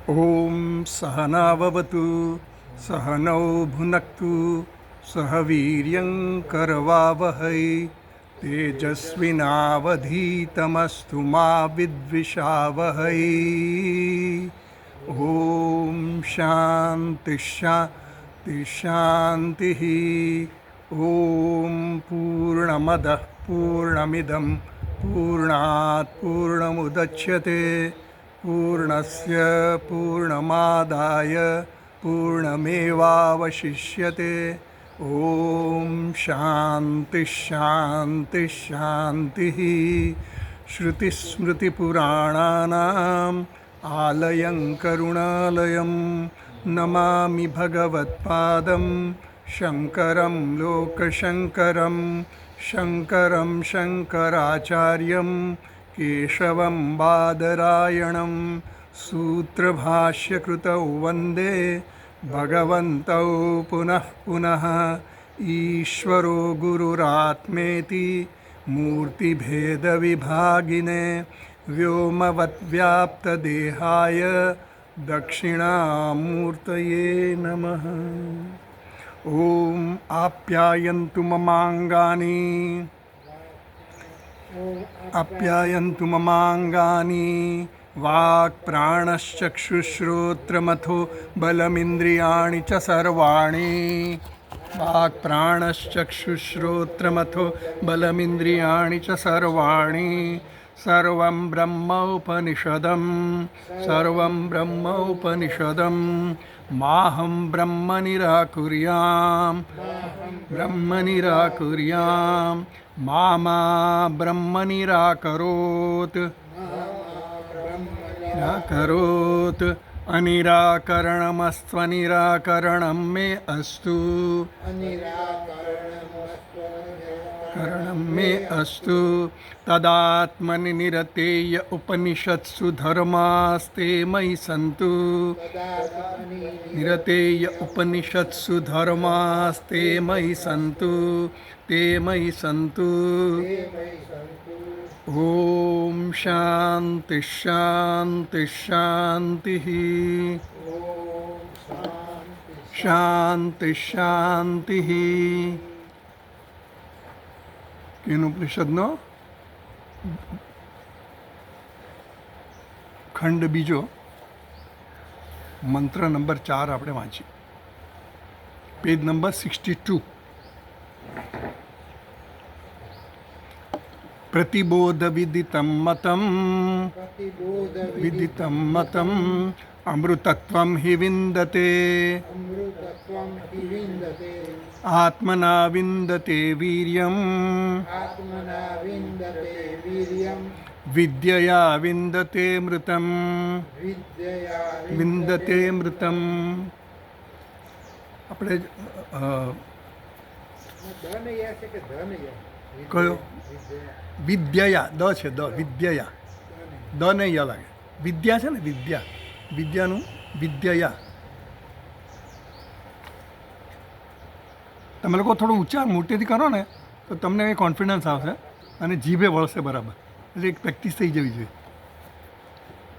ॐ सहनाववतु सहनौ भुनक्तु सह वीर्यं करवावहै तेजस्विनावधीतमस्तु मा विद्विषावहै। ॐ शान्ति शान्ति शान्तिः। ॐ पूर्णमदः पूर्णमिदं पूर्णात् पूर्णमुदच्यते पूर्णस्य पूर्णमादाय पूर्णमेवावशिष्यते। ॐ शान्ति शान्ति शान्तिः। श्रुतिस्मृतिपुराणानाम् आलयं करुणालयं नमामि भगवत्पादं शङ्करं लोकशङ्करं शङ्करं शङ्कराचार्यं केशवं बादरायणं सूत्रभाष्यकृतौ वन्दे भगवन्तौ पुनः पुनः। ईश्वरो गुरुरात्मेति मूर्तिभेदविभागिने व्योमवद्व्याप्तदेहाय दक्षिणामूर्तये नमः। ॐ आप्यायन्तु ममाङ्गानि आप्यायन्तु ममाङ्गानि वाक्प्राणश्चक्षुश्रोत्रमथो बलमिन्द्रियाणि च सर्वाणि। वाक्प्राणश्चक्षुश्रोत्रमथो बलमिन्द्रियाणि च सर्वाणि। सर्वं ब्रह्मोपनिषदं सर्वं ब्रह्मोपनिषदं माहं ब्रह्म निराकुर्यां ब्रह्म निराकुर्यां मा ब्रह्म निराकरोत् निराकरोत्। अनिराकरणमस्त्वनिराकरणं मे अस्तु करणं मे अस्तु। तदात्मनि निरतेय उपनिषत्सु धर्मास्ते मयि सन्तु निरतेय उपनिषत्सु धर्मास्ते मयि सन्तु ते मयि सन्तु। ॐ शान्ति शान्ति शान्तिः शान्ति शान्तिः। કેનોપનિષદનો ખંડ બીજો મંત્ર નંબર 4 આપણે વાંચીએ, પેજ નંબર 62। प्रतिबोध विदितं मतं अमृतत्वं हि विन्दते आत्मना विन्दते वीर्यं विद्यया विन्दते मृतं विन्दते मृतं। આપણે કયો વિદ્યા દ છે, દ વિદ્યા દ ને ય લાગે, વિદ્યા છે ને, વિદ્યા વિદ્યાનું વિદ્યા। તમે લોકો થોડું ઉચ્ચાર મોટેથી કરો ને તો તમને એ કોન્ફિડન્સ આવશે અને જીભે વળશે બરાબર, એટલે એક પ્રેક્ટિસ થઈ જવી જોઈએ।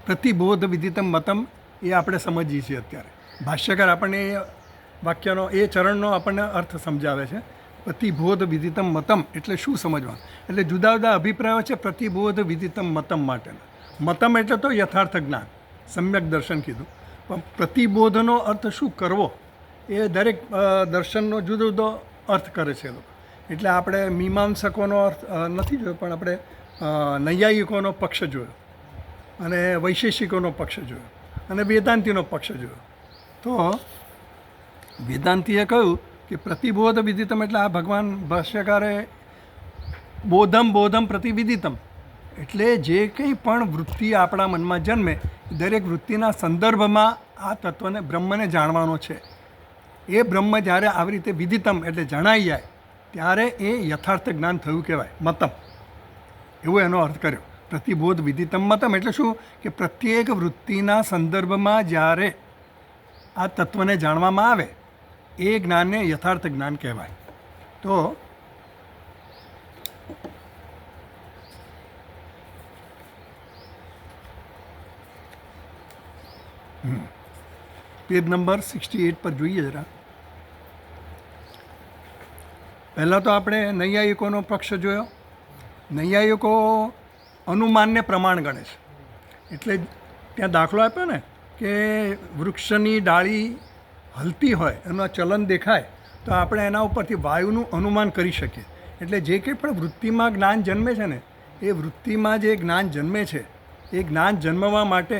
પ્રતિબોધ વિદિતમ મતમ એ આપણે સમજીએ છીએ અત્યારે। ભાષ્યકાર આપણને એ વાક્યનો એ ચરણનો આપણને અર્થ સમજાવે છે। પ્રતિબોધ વિદિતમ મતમ એટલે શું સમજવાનું, એટલે જુદા જુદા અભિપ્રાયો છે પ્રતિબોધ વિદિતમ મતમ માટેના। મતમ એટલે તો યથાર્થ જ્ઞાન, સમ્યક દર્શન કીધું, પણ પ્રતિબોધનો અર્થ શું કરવો એ દરેક દર્શનનો જુદો જુદો અર્થ કરે છે લોકો। એટલે આપણે મીમાંસકોનો અર્થ નથી જોયો, પણ આપણે નૈયાયિકોનો પક્ષ જોયો અને વૈશેષિકોનો પક્ષ જોયો અને વેદાંતિનો પક્ષ જોયો। તો વેદાંતિએ કહ્યું કે પ્રતિબોધ વિદિતમ એટલે આ ભગવાન ભાષ્યકારે બોધમ પ્રતિવિદિતમ એટલે જે કંઈ પણ વૃત્તિ આપણા મનમાં જન્મે દરેક વૃત્તિના સંદર્ભમાં આ તત્વને બ્રહ્મને જાણવાનો છે। એ બ્રહ્મ જ્યારે આવી રીતે વિદિતમ એટલે જણાઈ જાય ત્યારે એ યથાર્થ જ્ઞાન થયું કહેવાય, મતમ એવો એનો અર્થ કર્યો। પ્રતિબોધ વિદિતમ મતમ એટલે શું કે પ્રત્યેક વૃત્તિના સંદર્ભમાં જ્યારે આ તત્વને જાણવામાં આવે એ જ્ઞાનને યથાર્થ જ્ઞાન કહેવાય। તો પેજ નંબર 68 પર જોઈએ જરા. પહેલાં તો આપણે નૈયાયિકોનો પક્ષ જોયો. નૈયાયિકો અનુમાનને પ્રમાણ ગણે છે. એટલે ત્યાં દાખલો આપ્યો ને કે વૃક્ષની ડાળી હલતી હોય એનું ચલન દેખાય તો આપણે એના ઉપરથી વાયુનું અનુમાન કરી શકીએ. એટલે જે કંઈ પણ વૃત્તિમાં જ્ઞાન જન્મે છે ને એ વૃત્તિમાં જે જ્ઞાન જન્મે છે એ જ્ઞાન જન્મવા માટે,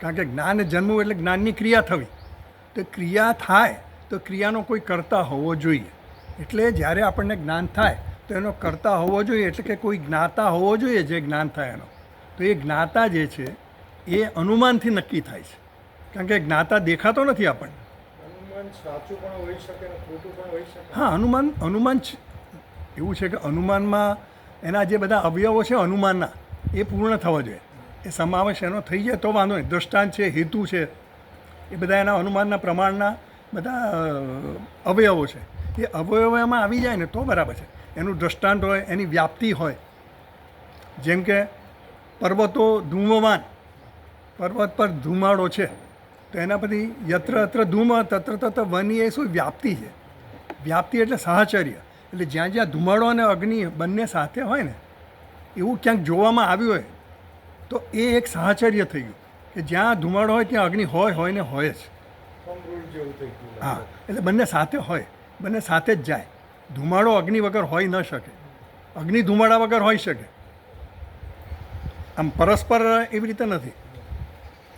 કારણ કે જ્ઞાન જન્મવું એટલે જ્ઞાનની ક્રિયા થવી, તો ક્રિયા થાય તો ક્રિયાનો કોઈ કર્તા હોવો જોઈએ. એટલે જ્યારે આપણને જ્ઞાન થાય તો એનો કર્તા હોવો જોઈએ, એટલે કે કોઈ જ્ઞાતા હોવો જોઈએ જે જ્ઞાન થાય એનો. તો એ જ્ઞાતા જે છે એ અનુમાનથી નક્કી થાય છે, કારણ કે જ્ઞાતા દેખાતો નથી આપણને. અનુમાન સાચું પણ હોઈ શકે ને ખોટું પણ હોઈ શકે. હા, અનુમાન એવું છે કે અનુમાનમાં એના જે બધા અવયવો છે અનુમાનના એ પૂર્ણ થવા જોઈએ. એ સમાવેશ એનો થઈ જાય તો વાંધો નહીં. દૃષ્ટાંત છે, હેતુ છે, એ બધા એના અનુમાનના પ્રમાણના બધા અવયવો છે. એ અવયવોમાં આવી જાય ને તો બરાબર છે. એનું દૃષ્ટાંત હોય, એની વ્યાપ્તિ હોય. જેમ કે પર્વતો ધૂમવાન, પર્વત પર ધુમાડો છે તો એના પછી યત્ર અત્ર ધૂમ તત્ર તત્ર વની, એ શું વ્યાપ્તિ છે. વ્યાપ્તિ એટલે સાહચર્ય. એટલે જ્યાં જ્યાં ધુમાડો અને અગ્નિ બંને સાથે હોય ને એવું ક્યાંક જોવામાં આવ્યું હોય તો એ એક સાહચર્ય થઈ ગયું કે જ્યાં ધુમાડો હોય ત્યાં અગ્નિ હોય ને હોય જ. હા, એટલે બંને સાથે હોય, બંને સાથે જ જાય. ધુમાડો અગ્નિ વગર હોઈ ન શકે, અગ્નિ ધુમાડા વગર હોઈ શકે. આમ પરસ્પર એવી રીતે નથી.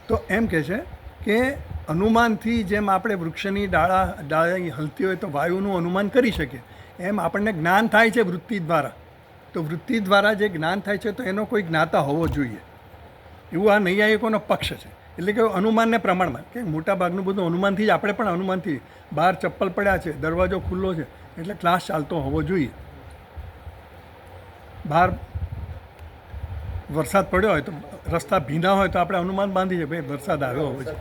તો એમ કહે છે કે અનુમાનથી જેમ આપણે વૃક્ષની ડાળી હલતી હોય તો વાયુનું અનુમાન કરી શકીએ, એમ આપણને જ્ઞાન થાય છે વૃત્તિ દ્વારા. તો વૃત્તિ દ્વારા જે જ્ઞાન થાય છે તો એનો કોઈ જ્ઞાતા હોવો જોઈએ, એવું આ નૈયાયિકોનો પક્ષ છે. એટલે કે અનુમાનને પ્રમાણમાં, કે મોટાભાગનું બધું અનુમાનથી જ, આપણે પણ અનુમાનથી, બહાર ચપ્પલ પડ્યા છે, દરવાજો ખુલ્લો છે એટલે ક્લાસ ચાલતો હોવો જોઈએ. બહાર વરસાદ પડ્યો હોય તો રસ્તા ભીના હોય તો આપણે અનુમાન બાંધીએ ભાઈ વરસાદ આવ્યો હોય છે.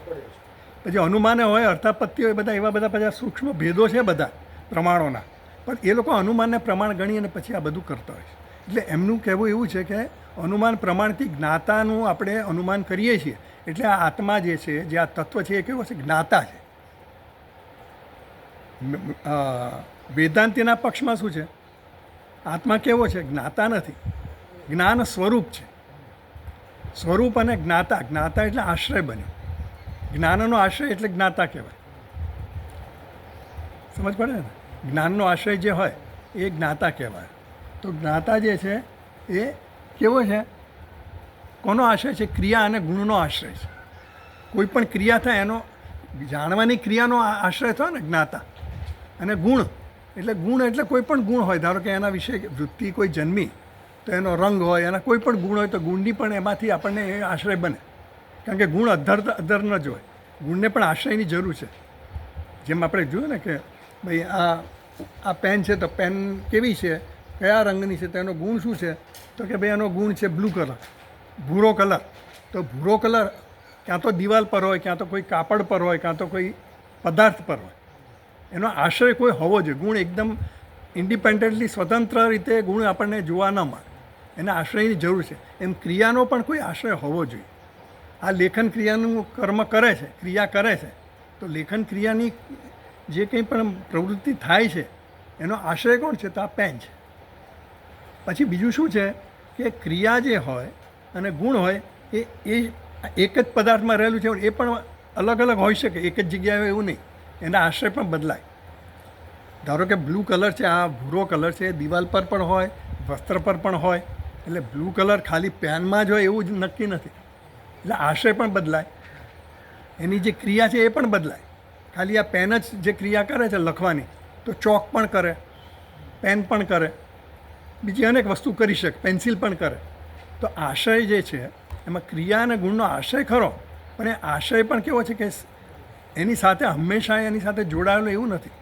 પછી અનુમાને હોય, અર્થાપત્તિ હોય, બધા એવા બધા બધા સૂક્ષ્મ ભેદો છે બધા પ્રમાણોના, પણ એ લોકો અનુમાનને પ્રમાણ ગણી અને પછી આ બધું કરતા હોય છે. એટલે એમનું કહેવું એવું છે કે અનુમાન પ્રમાણથી જ્ઞાતાનું આપણે અનુમાન કરીએ છીએ. એટલે આ આત્મા જે છે, જે આ તત્વ છે, એ કેવો છે? જ્ઞાતા છે. વેદાંતિના પક્ષમાં શું છે? આત્મા કેવો છે? જ્ઞાતા નથી, જ્ઞાન સ્વરૂપ છે. સ્વરૂપ અને જ્ઞાતા, જ્ઞાતા એટલે આશ્રય બન્યો. જ્ઞાનનો આશ્રય એટલે જ્ઞાતા કહેવાય. સમજ પડે ને? જ્ઞાનનો આશ્રય જે હોય એ જ્ઞાતા કહેવાય. તો જ્ઞાતા જે છે એ કેવો છે? કોનો આશ્રય છે? ક્રિયા અને ગુણનો આશ્રય છે. કોઈ પણ ક્રિયા થાય એનો જાણવાની ક્રિયાનો આશ્રય થયો ને જ્ઞાતા. અને ગુણ એટલે કોઈ પણ ગુણ હોય. ધારો કે એના વિશે વૃત્તિ કોઈ જન્મી તો એનો રંગ હોય, એના કોઈ પણ ગુણ હોય તો ગુણની પણ એમાંથી આપણને એ આશ્રય બને. કારણ કે ગુણ અધર ન જ હોય, ગુણને પણ આશ્રયની જરૂર છે. જેમ આપણે જોયું ને કે ભાઈ આ પેન છે તો પેન કેવી છે, કયા રંગની છે, તો એનો ગુણ શું છે? તો કે ભાઈ એનો ગુણ છે બ્લુ કલર, ભૂરો કલર. તો ભૂરો કલર ક્યાં તો દિવાલ પર હોય, ક્યાં તો કોઈ કાપડ પર હોય, ક્યાં તો કોઈ પદાર્થ પર હોય. એનો આશ્રય કોઈ હોવો જોઈએ. ગુણ એકદમ ઇન્ડિપેન્ડન્ટલી સ્વતંત્ર રીતે ગુણ આપણને જોવા ન મળે, એના આશ્રયની જરૂર છે. એમ ક્રિયાનો પણ કોઈ આશ્રય હોવો જોઈએ. આ લેખન ક્રિયાનું કર્મ કરે છે, ક્રિયા કરે છે, તો લેખન ક્રિયાની જે કંઈ પણ પ્રવૃત્તિ થાય છે એનો આશ્રય કોણ છે? તો આ પેન છે. પછી બીજું શું છે કે ક્રિયા જે હોય અને ગુણ હોય એ એક જ પદાર્થમાં રહેલું છે, એ પણ અલગ અલગ હોઈ શકે, એક જ જગ્યાએ હોય એવું નહીં. એના આશ્રય પણ બદલાય. ધારો કે બ્લુ કલર છે, આ ભૂરો કલર છે, દિવાલ પર પણ હોય, વસ્ત્ર પર પણ હોય. એટલે બ્લુ કલર ખાલી પેનમાં જ હોય એવું જ નક્કી નથી. એટલે આશ્રય પણ બદલાય, એની જે ક્રિયા છે એ પણ બદલાય. ખાલી આ પેન જ જે ક્રિયા કરે છે લખવાની, તો ચોક પણ કરે, પેન પણ કરે, બીજી અનેક વસ્તુ કરી શકે, પેન્સિલ પણ કરે. તો આશય જે છે એમાં ક્રિયા અને ગુણનો આશય ખરો, પણ એ આશય પણ કેવો છે કે એની સાથે હંમેશા એની સાથે જોડાયેલો એવું નથી.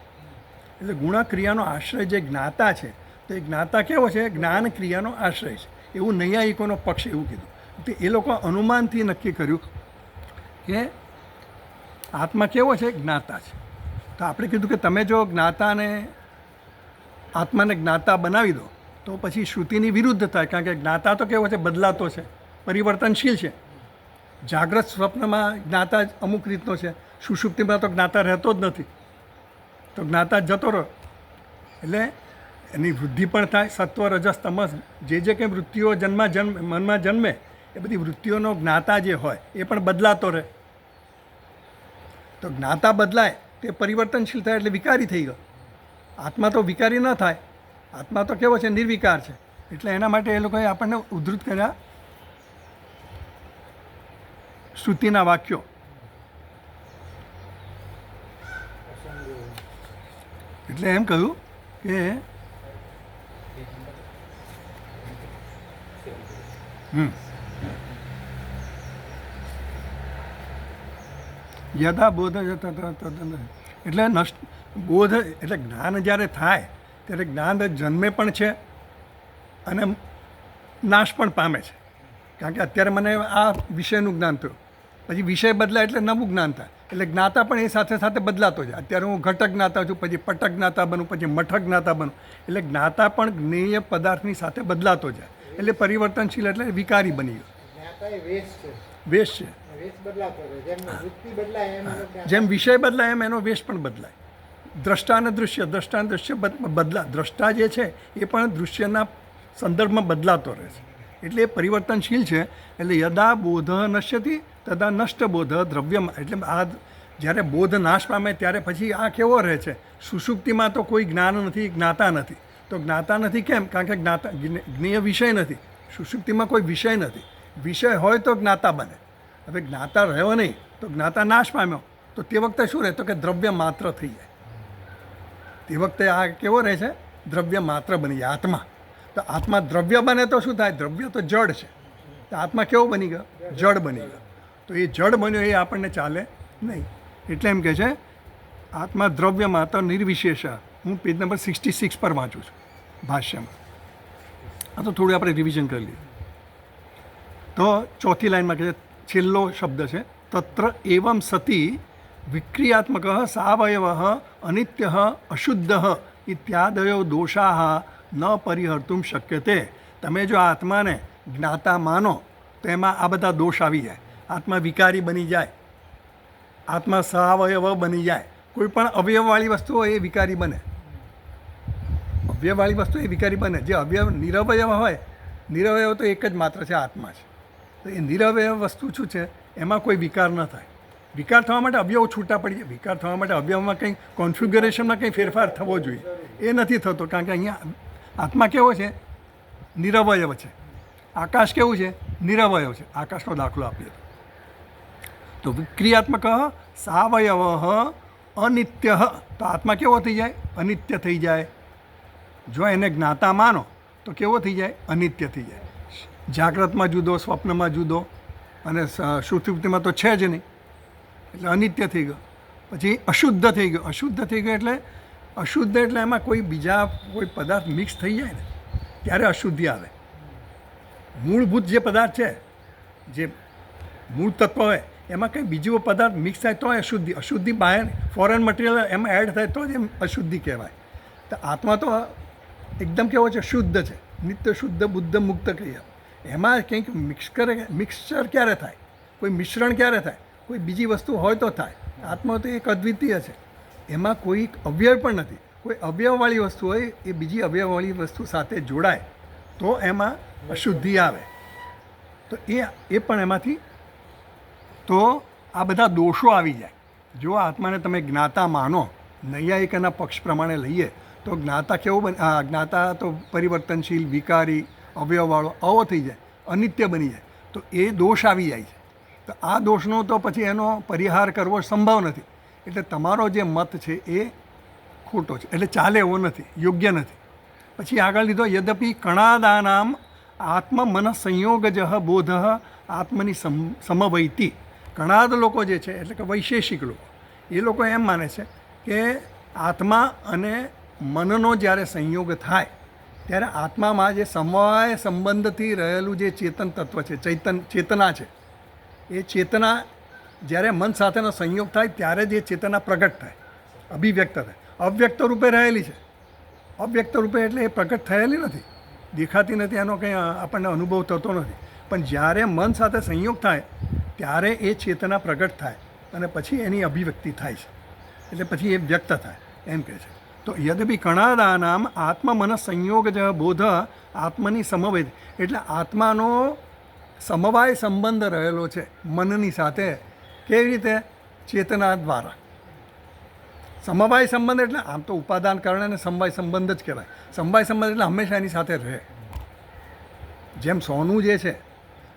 એટલે ગુણ ક્રિયાનો આશ્રય જે જ્ઞાતા છે, તો એ જ્ઞાતા કેવો છે? જ્ઞાન ક્રિયાનો આશ્રય છે. એવું નૈયાયિકોનો પક્ષ એવું કીધું. તો એ લોકો અનુમાનથી નક્કી કર્યું કે આત્મા કેવો છે? જ્ઞાતા છે. તો આપણે કીધું કે તમે જો જ્ઞાતાને આત્માને જ્ઞાતા બનાવી દો તો પછી શ્રુતિની વિરુદ્ધ થાય. કારણ કે જ્ઞાતા તો કેવો છે? બદલાતો છે, પરિવર્તનશીલ છે. જાગ્રત સ્વપ્નમાં જ્ઞાતા જ અમુક રીતનો છે, સુષુપ્તિમાં તો જ્ઞાતા રહેતો જ નથી, તો જ્ઞાતા જતો રહો. એટલે એની વૃદ્ધિ પણ થાય, સત્વ રજસ તમસ જે કંઈ વૃત્તિઓ મનમાં જન્મે એ બધી વૃત્તિઓનો જ્ઞાતા જે હોય એ પણ બદલાતો રહે. તો જ્ઞાતા બદલાય તે પરિવર્તનશીલ થાય એટલે વિકારી થઈ ગયો. આત્મા તો વિકારી ન થાય, આત્મા તો કેવો છે, નિર્વિકાર છે. એટલે એના માટે એ લોકોએ આપણને ઉદ્ધૃત કર્યા શ્રુતિના વાક્યો. એટલે એમ કહ્યું કે યદા બોધ એટલે બોધ એટલે જ્ઞાન જ્યારે થાય ત્યારે જ્ઞાન જન્મે પણ છે અને નાશ પણ પામે છે. કારણ કે અત્યારે મને આ વિષયનું જ્ઞાન થયું, પછી વિષય બદલાય એટલે નવું જ્ઞાન થાય, એટલે જ્ઞાતા પણ એ સાથે સાથે બદલાતો જાય. અત્યારે હું ઘટક જ્ઞાતા છું, પછી પટક જ્ઞાતા બનું, પછી મઠક જ્ઞાતા બનું. એટલે જ્ઞાતા પણ જ્ઞેય પદાર્થની સાથે બદલાતો જાય, એટલે પરિવર્તનશીલ એટલે વિકારી બની ગયો. જ્ઞાતા એ વેશ છે. વેશ છે. વેશ બદલાતો રહે. જેમ વૃત્તિ બદલાય એમ જેમ વિષય બદલાય એમ એનો વેશ પણ બદલાય. દ્રષ્ટા અને દૃશ્ય બદલા. દ્રષ્ટા જે છે એ પણ દૃશ્યના સંદર્ભમાં બદલાતો રહે છે, એટલે એ પરિવર્તનશીલ છે. એટલે યદા બોધ નશ્યતિ તદા નષ્ટ બોધ દ્રવ્યમાં. એટલે આ જ્યારે બોધ નાશ પામે ત્યારે પછી આ કેવો રહે છે, સુષુપ્તિમાં તો કોઈ જ્ઞાન નથી, જ્ઞાતા નથી. તો જ્ઞાતા નથી કેમ? કારણ કે જ્ઞાતા જ્ઞેય વિષય નથી. સુષુપ્તિમાં કોઈ વિષય નથી. વિષય હોય તો જ્ઞાતા બને. હવે જ્ઞાતા રહ્યો નહીં તો જ્ઞાતા નાશ પામ્યો, તો તે વખતે શું રહે? તો કે દ્રવ્ય માત્ર થઈ જાય. તે વખતે આ કેવો રહે છે? દ્રવ્ય માત્ર બની જાય આત્મા. તો આત્મા દ્રવ્ય બને તો શું થાય? દ્રવ્ય તો જડ છે, તો આત્મા કેવો બની ગયો? જડ બની ગયો. તો એ જડ બન્યો એ આપણને ચાલે નહીં. એટલે એમ કહે છે આત્મા દ્રવ્ય માત્ર નિર્વિશેષ. હું પેજ નંબર 66 પર વાંચું છું ભાષ્યમાં. આ તો થોડું આપણે રિવિઝન કરી લઈએ. તો ચોથી લાઈનમાં કહે છે, છેલ્લો શબ્દ છે, તત્ર એવમ સતી વિક્રિયાત્મક સાવયવ અનિત્ય અશુદ્ધ ઇત્યાદયો દોષા ન પરિહર્તુમ શક્યતે. તમે જો આત્માને જ્ઞાતા માનો તો એમાં આ બધા દોષ આવી જાય. આત્મા વિકારી બની જાય, આત્મા સાવયવ બની જાય. કોઈ પણ અવયવવાળી વસ્તુ હોય એ વિકારી બને. અવયવવાળી વસ્તુ એ વિકારી બને. જે નિરવયવ હોય, નિરવયવ તો એક જ માત્ર છે, આત્મા છે. તો એ નિરવયવ વસ્તુ શું છે? એમાં કોઈ વિકાર ન થાય. વિકાર થવા માટે અવયવ છૂટા પડી જાય. વિકાર થવા માટે અવયવમાં કંઈ કોન્ફિગરેશનમાં કંઈ ફેરફાર થવો જોઈએ, એ નથી થતો. કારણ કે અહીંયા આત્મા કેવો છે? નિરવયવ છે. આકાશ કેવું છે? નિરવયવ છે. આકાશનો દાખલો આપીએ તો વિક્રિયાત્મક સાવયવ અનિત્ય. તો આત્મા કેવો થઈ જાય? અનિત્ય થઈ જાય. જો એને જ્ઞાતા માનો તો કેવો થઈ જાય? અનિત્ય થઈ જાય. જાગ્રતમાં જુદો, સ્વપ્નમાં જુદો, અને સુષુપ્તિમાં તો છે જ નહીં, એટલે અનિત્ય થઈ ગયો. પછી અશુદ્ધ થઈ ગયો. અશુદ્ધ થઈ ગયો એટલે અશુદ્ધ એટલે એમાં કોઈ બીજા કોઈ પદાર્થ મિક્સ થઈ જાય ને ત્યારે અશુદ્ધિ આવે. મૂળભૂત જે પદાર્થ છે, જે મૂળ તત્વ હોય, એમાં કંઈ બીજો પદાર્થ મિક્સ થાય તો અશુદ્ધિ. અશુદ્ધિ બહાર ફોરેન મટીરિયલ એમાં એડ થાય તો જ એમ અશુદ્ધિ કહેવાય. તો આત્મા તો એકદમ કેવો છે? શુદ્ધ છે, નિત્ય શુદ્ધ બુદ્ધ મુક્ત કહીએ. એમાં કંઈક મિક્સચર ક્યારે થાય? કોઈ મિશ્રણ ક્યારે થાય? કોઈ બીજી વસ્તુ હોય તો થાય. આત્મા તો એક અદ્વિતીય છે, એમાં કોઈ અવયવ પણ નથી. કોઈ અવયવવાળી વસ્તુ હોય એ બીજી અવયવવાળી વસ્તુ સાથે જોડાય તો એમાં અશુદ્ધિ આવે. તો એ પણ એમાંથી તો આ બધા દોષો આવી જાય. જો આત્માને તમે જ્ઞાતા માનો, નૈયાયિકના પક્ષ પ્રમાણે લઈએ તો જ્ઞાતા કેવું બને? જ્ઞાતા તો પરિવર્તનશીલ, વિકારી, અવયવવાળો આવો થઈ જાય, અનિત્ય બની જાય. તો એ દોષ આવી જાય છે. તો આ દોષનો તો પછી એનો પરિહાર કરવો સંભવ નથી. એટલે તમારો જે મત છે એ ખોટો છે, એટલે ચાલે એવો નથી, યોગ્ય નથી. પછી આગળ લીધો, યદ્યપિ કણાદાનામ આત્મ મન સંયોગજ બોધ આત્મની સમવૈતી. કણાદ લોકો જે છે એટલે કે વૈશેષિક લોકો, એ લોકો એમ માને છે કે આત્મા અને મનનો જ્યારે સંયોગ થાય ત્યારે આત્મામાં જે સમવાય સંબંધથી રહેલું જે ચેતન તત્વ છે, ચેતના છે, એ ચેતના જ્યારે મન સાથેનો સંયોગ થાય ત્યારે જે ચેતના પ્રગટ થાય, અભિવ્યક્ત થાય. અવ્યક્ત રૂપે રહેલી છે. અવ્યક્ત રૂપે એટલે એ પ્રગટ થયેલી નથી, દેખાતી નથી, એનો કંઈ આપણને અનુભવ થતો નથી. પણ જ્યારે મન સાથે સંયોગ થાય ત્યારે એ ચેતના પ્રગટ થાય અને પછી એની અભિવ્યક્તિ થાય છે, એટલે પછી એ વ્યક્ત થાય એમ કહે છે. તો યદ્યપિ કણાદાનામ આત્મમન સંયોગ જ બોધ આત્મની સમવેદ, એટલે આત્માનો સમવાય સંબંધ રહેલો છે મનની સાથે. કેવી રીતે? ચેતના દ્વારા. સમવાય સંબંધ એટલે આમ તો ઉપાદાન કારણે અને સમવાય સંબંધ જ કહેવાય. સમવાય સંબંધ એટલે હંમેશા એની સાથે રહે. જેમ સોનું જે છે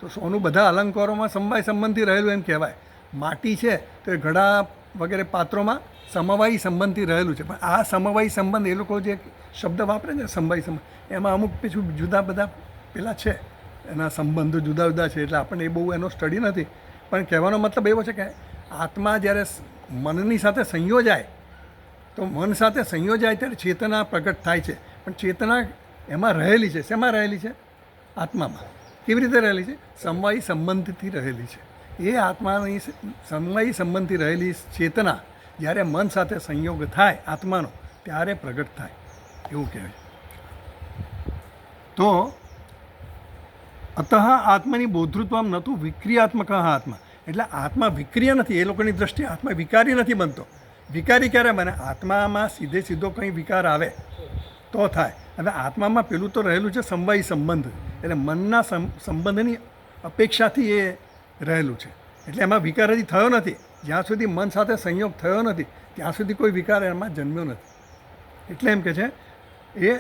તો સોનું બધા અલંકારોમાં સમવાય સંબંધથી રહેલું એમ કહેવાય. માટી છે તો એ ઘડા વગેરે પાત્રોમાં સમવાયી સંબંધથી રહેલું છે. પણ આ સમવાયી સંબંધ એ લોકો જે શબ્દ વાપરે છે સમવાયી સંબંધ, એમાં અમુક પછી જુદા બધા પેલા છે, એના સંબંધો જુદા જુદા છે, એટલે આપણને એ બહુ એનો સ્ટડી નથી. પણ કહેવાનો મતલબ એવો છે કે આત્મા જ્યારે મનની સાથે સંયોજાય તો મન સાથે સંયોજાય ત્યારે ચેતના પ્રગટ થાય છે. પણ ચેતના એમાં રહેલી છે. શેમાં રહેલી છે? આત્મામાં. કેવી રીતે રહેલી છે? સમવાયી સંબંધથી રહેલી છે. એ આત્માની સમવાયી સંબંધથી રહેલી ચેતના જ્યારે મન સાથે સંયોગ થાય આત્માનો ત્યારે પ્રગટ થાય એવું કહેવાય. તો અતઃ આત્માની બોધૃત્વમ નતું વિક્રિયાત્મક આત્મા, એટલે આત્મા વિક્રિય નથી. એ લોકોની દ્રષ્ટિએ આત્મા વિકારી નથી બનતો. વિકારી ક્યારે બને? આત્મામાં સીધો કંઈ વિકાર આવે તો થાય. હવે આત્મામાં પેલું તો રહેલું છે સમવાયી સંબંધ, એટલે મનના સંબંધની અપેક્ષાથી એ રહેલું છે, એટલે એમાં વિકાર હજી થયો નથી. જ્યાં સુધી મન સાથે સંયોગ થયો નથી ત્યાં સુધી કોઈ વિકાર એમાં જન્મ્યો નથી. એટલે એમ કે છે એ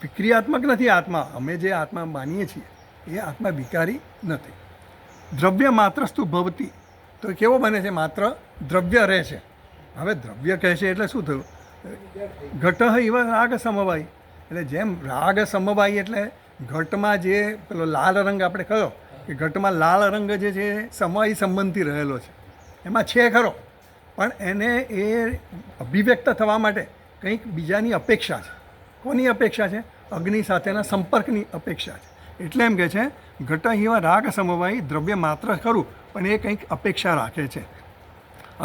વિક્રિયાત્મક નથી આત્મા. અમે જે આત્મા માનીએ છીએ એ આત્મા વિકારી નથી. દ્રવ્ય માત્રસ્તુ ભવતી, તો કેવો બને છે? માત્ર દ્રવ્ય રહે છે. હવે દ્રવ્ય કહે છે એટલે શું થયું? ઘટ ઇવ રાગ સમવાય, એટલે જેમ રાગ સમવાય એટલે ઘટમાં જે પેલો લાલ રંગ આપણે કહ્યો કે ઘટમાં લાલ રંગ જે છે સમવાયી સંબંધથી રહેલો છે, એમાં છે ખરો, પણ એને એ અભિવ્યક્ત થવા માટે કંઈક બીજાની અપેક્ષા છે. કોની અપેક્ષા છે? અગ્નિ સાથેના સંપર્કની અપેક્ષા છે. એટલે એમ કહે છે ઘટ ઇવ રાગ સમવાય, દ્રવ્ય માત્ર ખરું પણ એ કંઈક અપેક્ષા રાખે છે.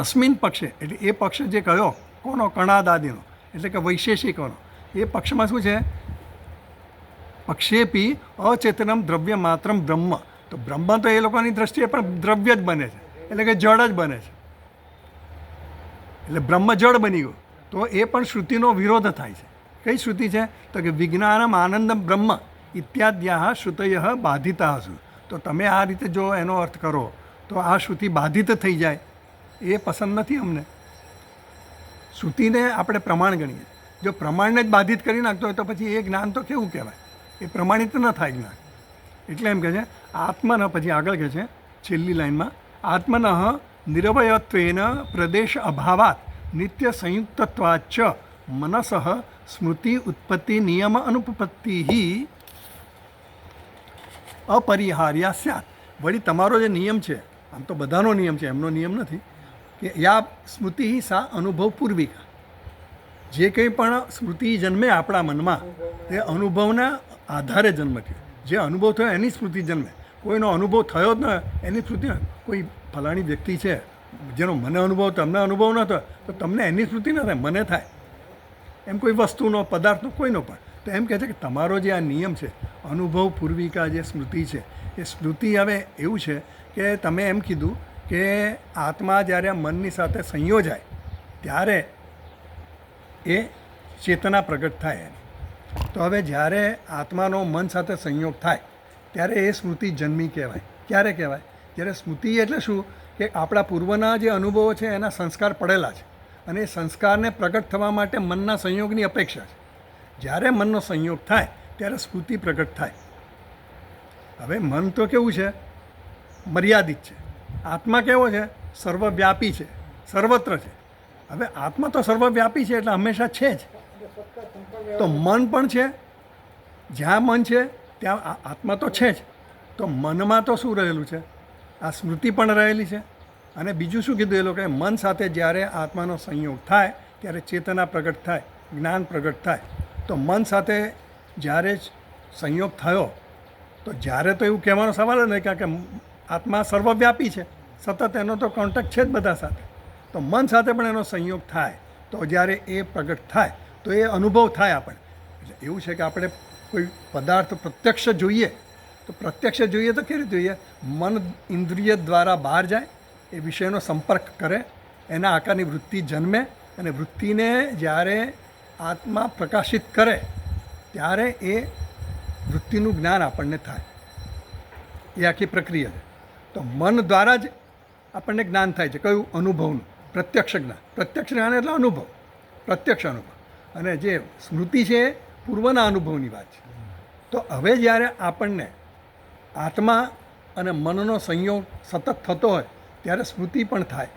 અસ્મિન પક્ષે, એટલે એ પક્ષ જે કયો કોનો? કણાદાદીનો, એટલે કે વૈશેષિકોનો. એ પક્ષમાં શું છે? પક્ષેપી અચેતનમ દ્રવ્ય માત્રમ બ્રહ્મ, તો બ્રહ્મ તો એ લોકોની દ્રષ્ટિએ પણ દ્રવ્ય જ બને છે, એટલે કે જળ જ બને છે. એટલે બ્રહ્મ જળ બની ગયું તો એ પણ શ્રુતિનો વિરોધ થાય છે. કઈ શ્રુતિ છે? તો કે વિજ્ઞાનમ આનંદમ બ્રહ્મ ઇત્યાદ્યાહ શ્રુતય બાધિતા હશુ. તો તમે આ રીતે જો એનો અર્થ કરો તો આ શ્રુતિ બાધિત થઈ જાય, એ પસંદ નથી અમને. શ્રુતિને આપણે પ્રમાણ ગણીએ. જો પ્રમાણને જ બાધિત કરી નાખતો હોય તો પછી એ જ્ઞાન તો કેવું કહેવાય? એ પ્રમાણિત ન થાય જ્ઞાન. એટલે એમ કહે છે આત્મન, પછી આગળ કહે છે છેલ્લી લાઈનમાં, આત્મન નિરવયત્વેન પ્રદેશ અભાવાત નિત્ય સંયુક્તત્વાચ મનસ સ્મૃતિ ઉત્પત્તિ નિયમ અનુપપત્તિ અપરિહાર્યા સ્યાત. વળી તમારો જે નિયમ છે, આમ તો બધાનો નિયમ છે, એમનો નિયમ નથી, કે યા સ્મૃતિ સા અનુભવ પૂર્વિકા. જે કંઈ પણ સ્મૃતિ જન્મે આપણા મનમાં તે અનુભવના આધારે જન્મ થયો. જે અનુભવ થયો એની સ્મૃતિ જન્મે. કોઈનો અનુભવ થયો જ ન એની સ્મૃતિ. કોઈ ફલાણી વ્યક્તિ છે જેનો મને અનુભવ તમને અનુભવ ન થયો તો તમને એની સ્મૃતિ ન થાય, મને થાય. એમ કોઈ વસ્તુનો, પદાર્થનો, કોઈનો પણ. તો એમ કહે છે કે તમારો જે આ નિયમ છે અનુભવ પૂર્વિકા જે સ્મૃતિ છે એ સ્મૃતિ હવે એવું છે કે તમે એમ કીધું કે આત્મા જ્યારે મનની સાથે સંયોજાય ત્યારે એ ચેતના પ્રગટ થાય એની. તો હવે જ્યારે આત્માનો મન સાથે સંયોગ થાય ત્યારે એ સ્મૃતિ જન્મી કહેવાય. ક્યારે કહેવાય? જ્યારે સ્મૃતિ એટલે શું કે આપણા પૂર્વના જે અનુભવો છે એના સંસ્કાર પડેલા છે અને એ સંસ્કારને પ્રગટ થવા માટે મનના સંયોગની અપેક્ષા છે. જ્યારે મનનો સંયોગ થાય ત્યારે સ્મૃતિ પ્રગટ થાય. હવે મન તો કેવું છે? મર્યાદિત છે. આત્મા કેવો છે? સર્વવ્યાપી છે, સર્વત્ર છે. હવે આત્મા તો સર્વવ્યાપી છે એટલે હંમેશા છે જ. તો મન પણ છે, જ્યાં મન છે ત્યાં આત્મા તો છે જ. તો મનમાં તો શું રહેલું છે? આ સ્મૃતિ પણ રહેલી છે. અને બીજું શું કીધું એ લોકોએ? મન સાથે જ્યારે આત્માનો સંયોગ થાય ત્યારે ચેતના પ્રગટ થાય, જ્ઞાન પ્રગટ થાય. તો મન સાથે જ્યારે સંયોગ થયો તો જ્યારે તો એવું કહેવાનો સવાલ જ નહીં, કારણ કે આત્મા સર્વવ્યાપી છે, સતત એનો તો કોન્ટેક્ટ છે જ બધા સાથે. તો મન સાથે પણ એનો સંયોગ થાય તો જ્યારે એ પ્રગટ થાય તો એ અનુભવ થાય આપણે. એટલે એવું છે કે આપણે કોઈ પદાર્થ પ્રત્યક્ષ જોઈએ તો પ્રત્યક્ષ જોઈએ તો કેવી રીતે જોઈએ? મન ઇન્દ્રિય દ્વારા બહાર જાય, એ વિષયનો સંપર્ક કરે, એના આકારની વૃત્તિ જન્મે, અને વૃત્તિને જ્યારે આત્મા પ્રકાશિત કરે ત્યારે એ વૃત્તિનું જ્ઞાન આપણને થાય. એ આખી પ્રક્રિયા છે. તો મન દ્વારા જ આપણને જ્ઞાન થાય છે. કયું? અનુભવનું, પ્રત્યક્ષ જ્ઞાન. પ્રત્યક્ષ જ્ઞાન એટલે અનુભવ, પ્રત્યક્ષ અનુભવ. અને જે સ્મૃતિ છે એ પૂર્વના અનુભવની વાત છે. તો હવે જ્યારે આપણને આત્મા અને મનનો સંયોગ સતત થતો હોય ત્યારે સ્મૃતિ પણ થાય.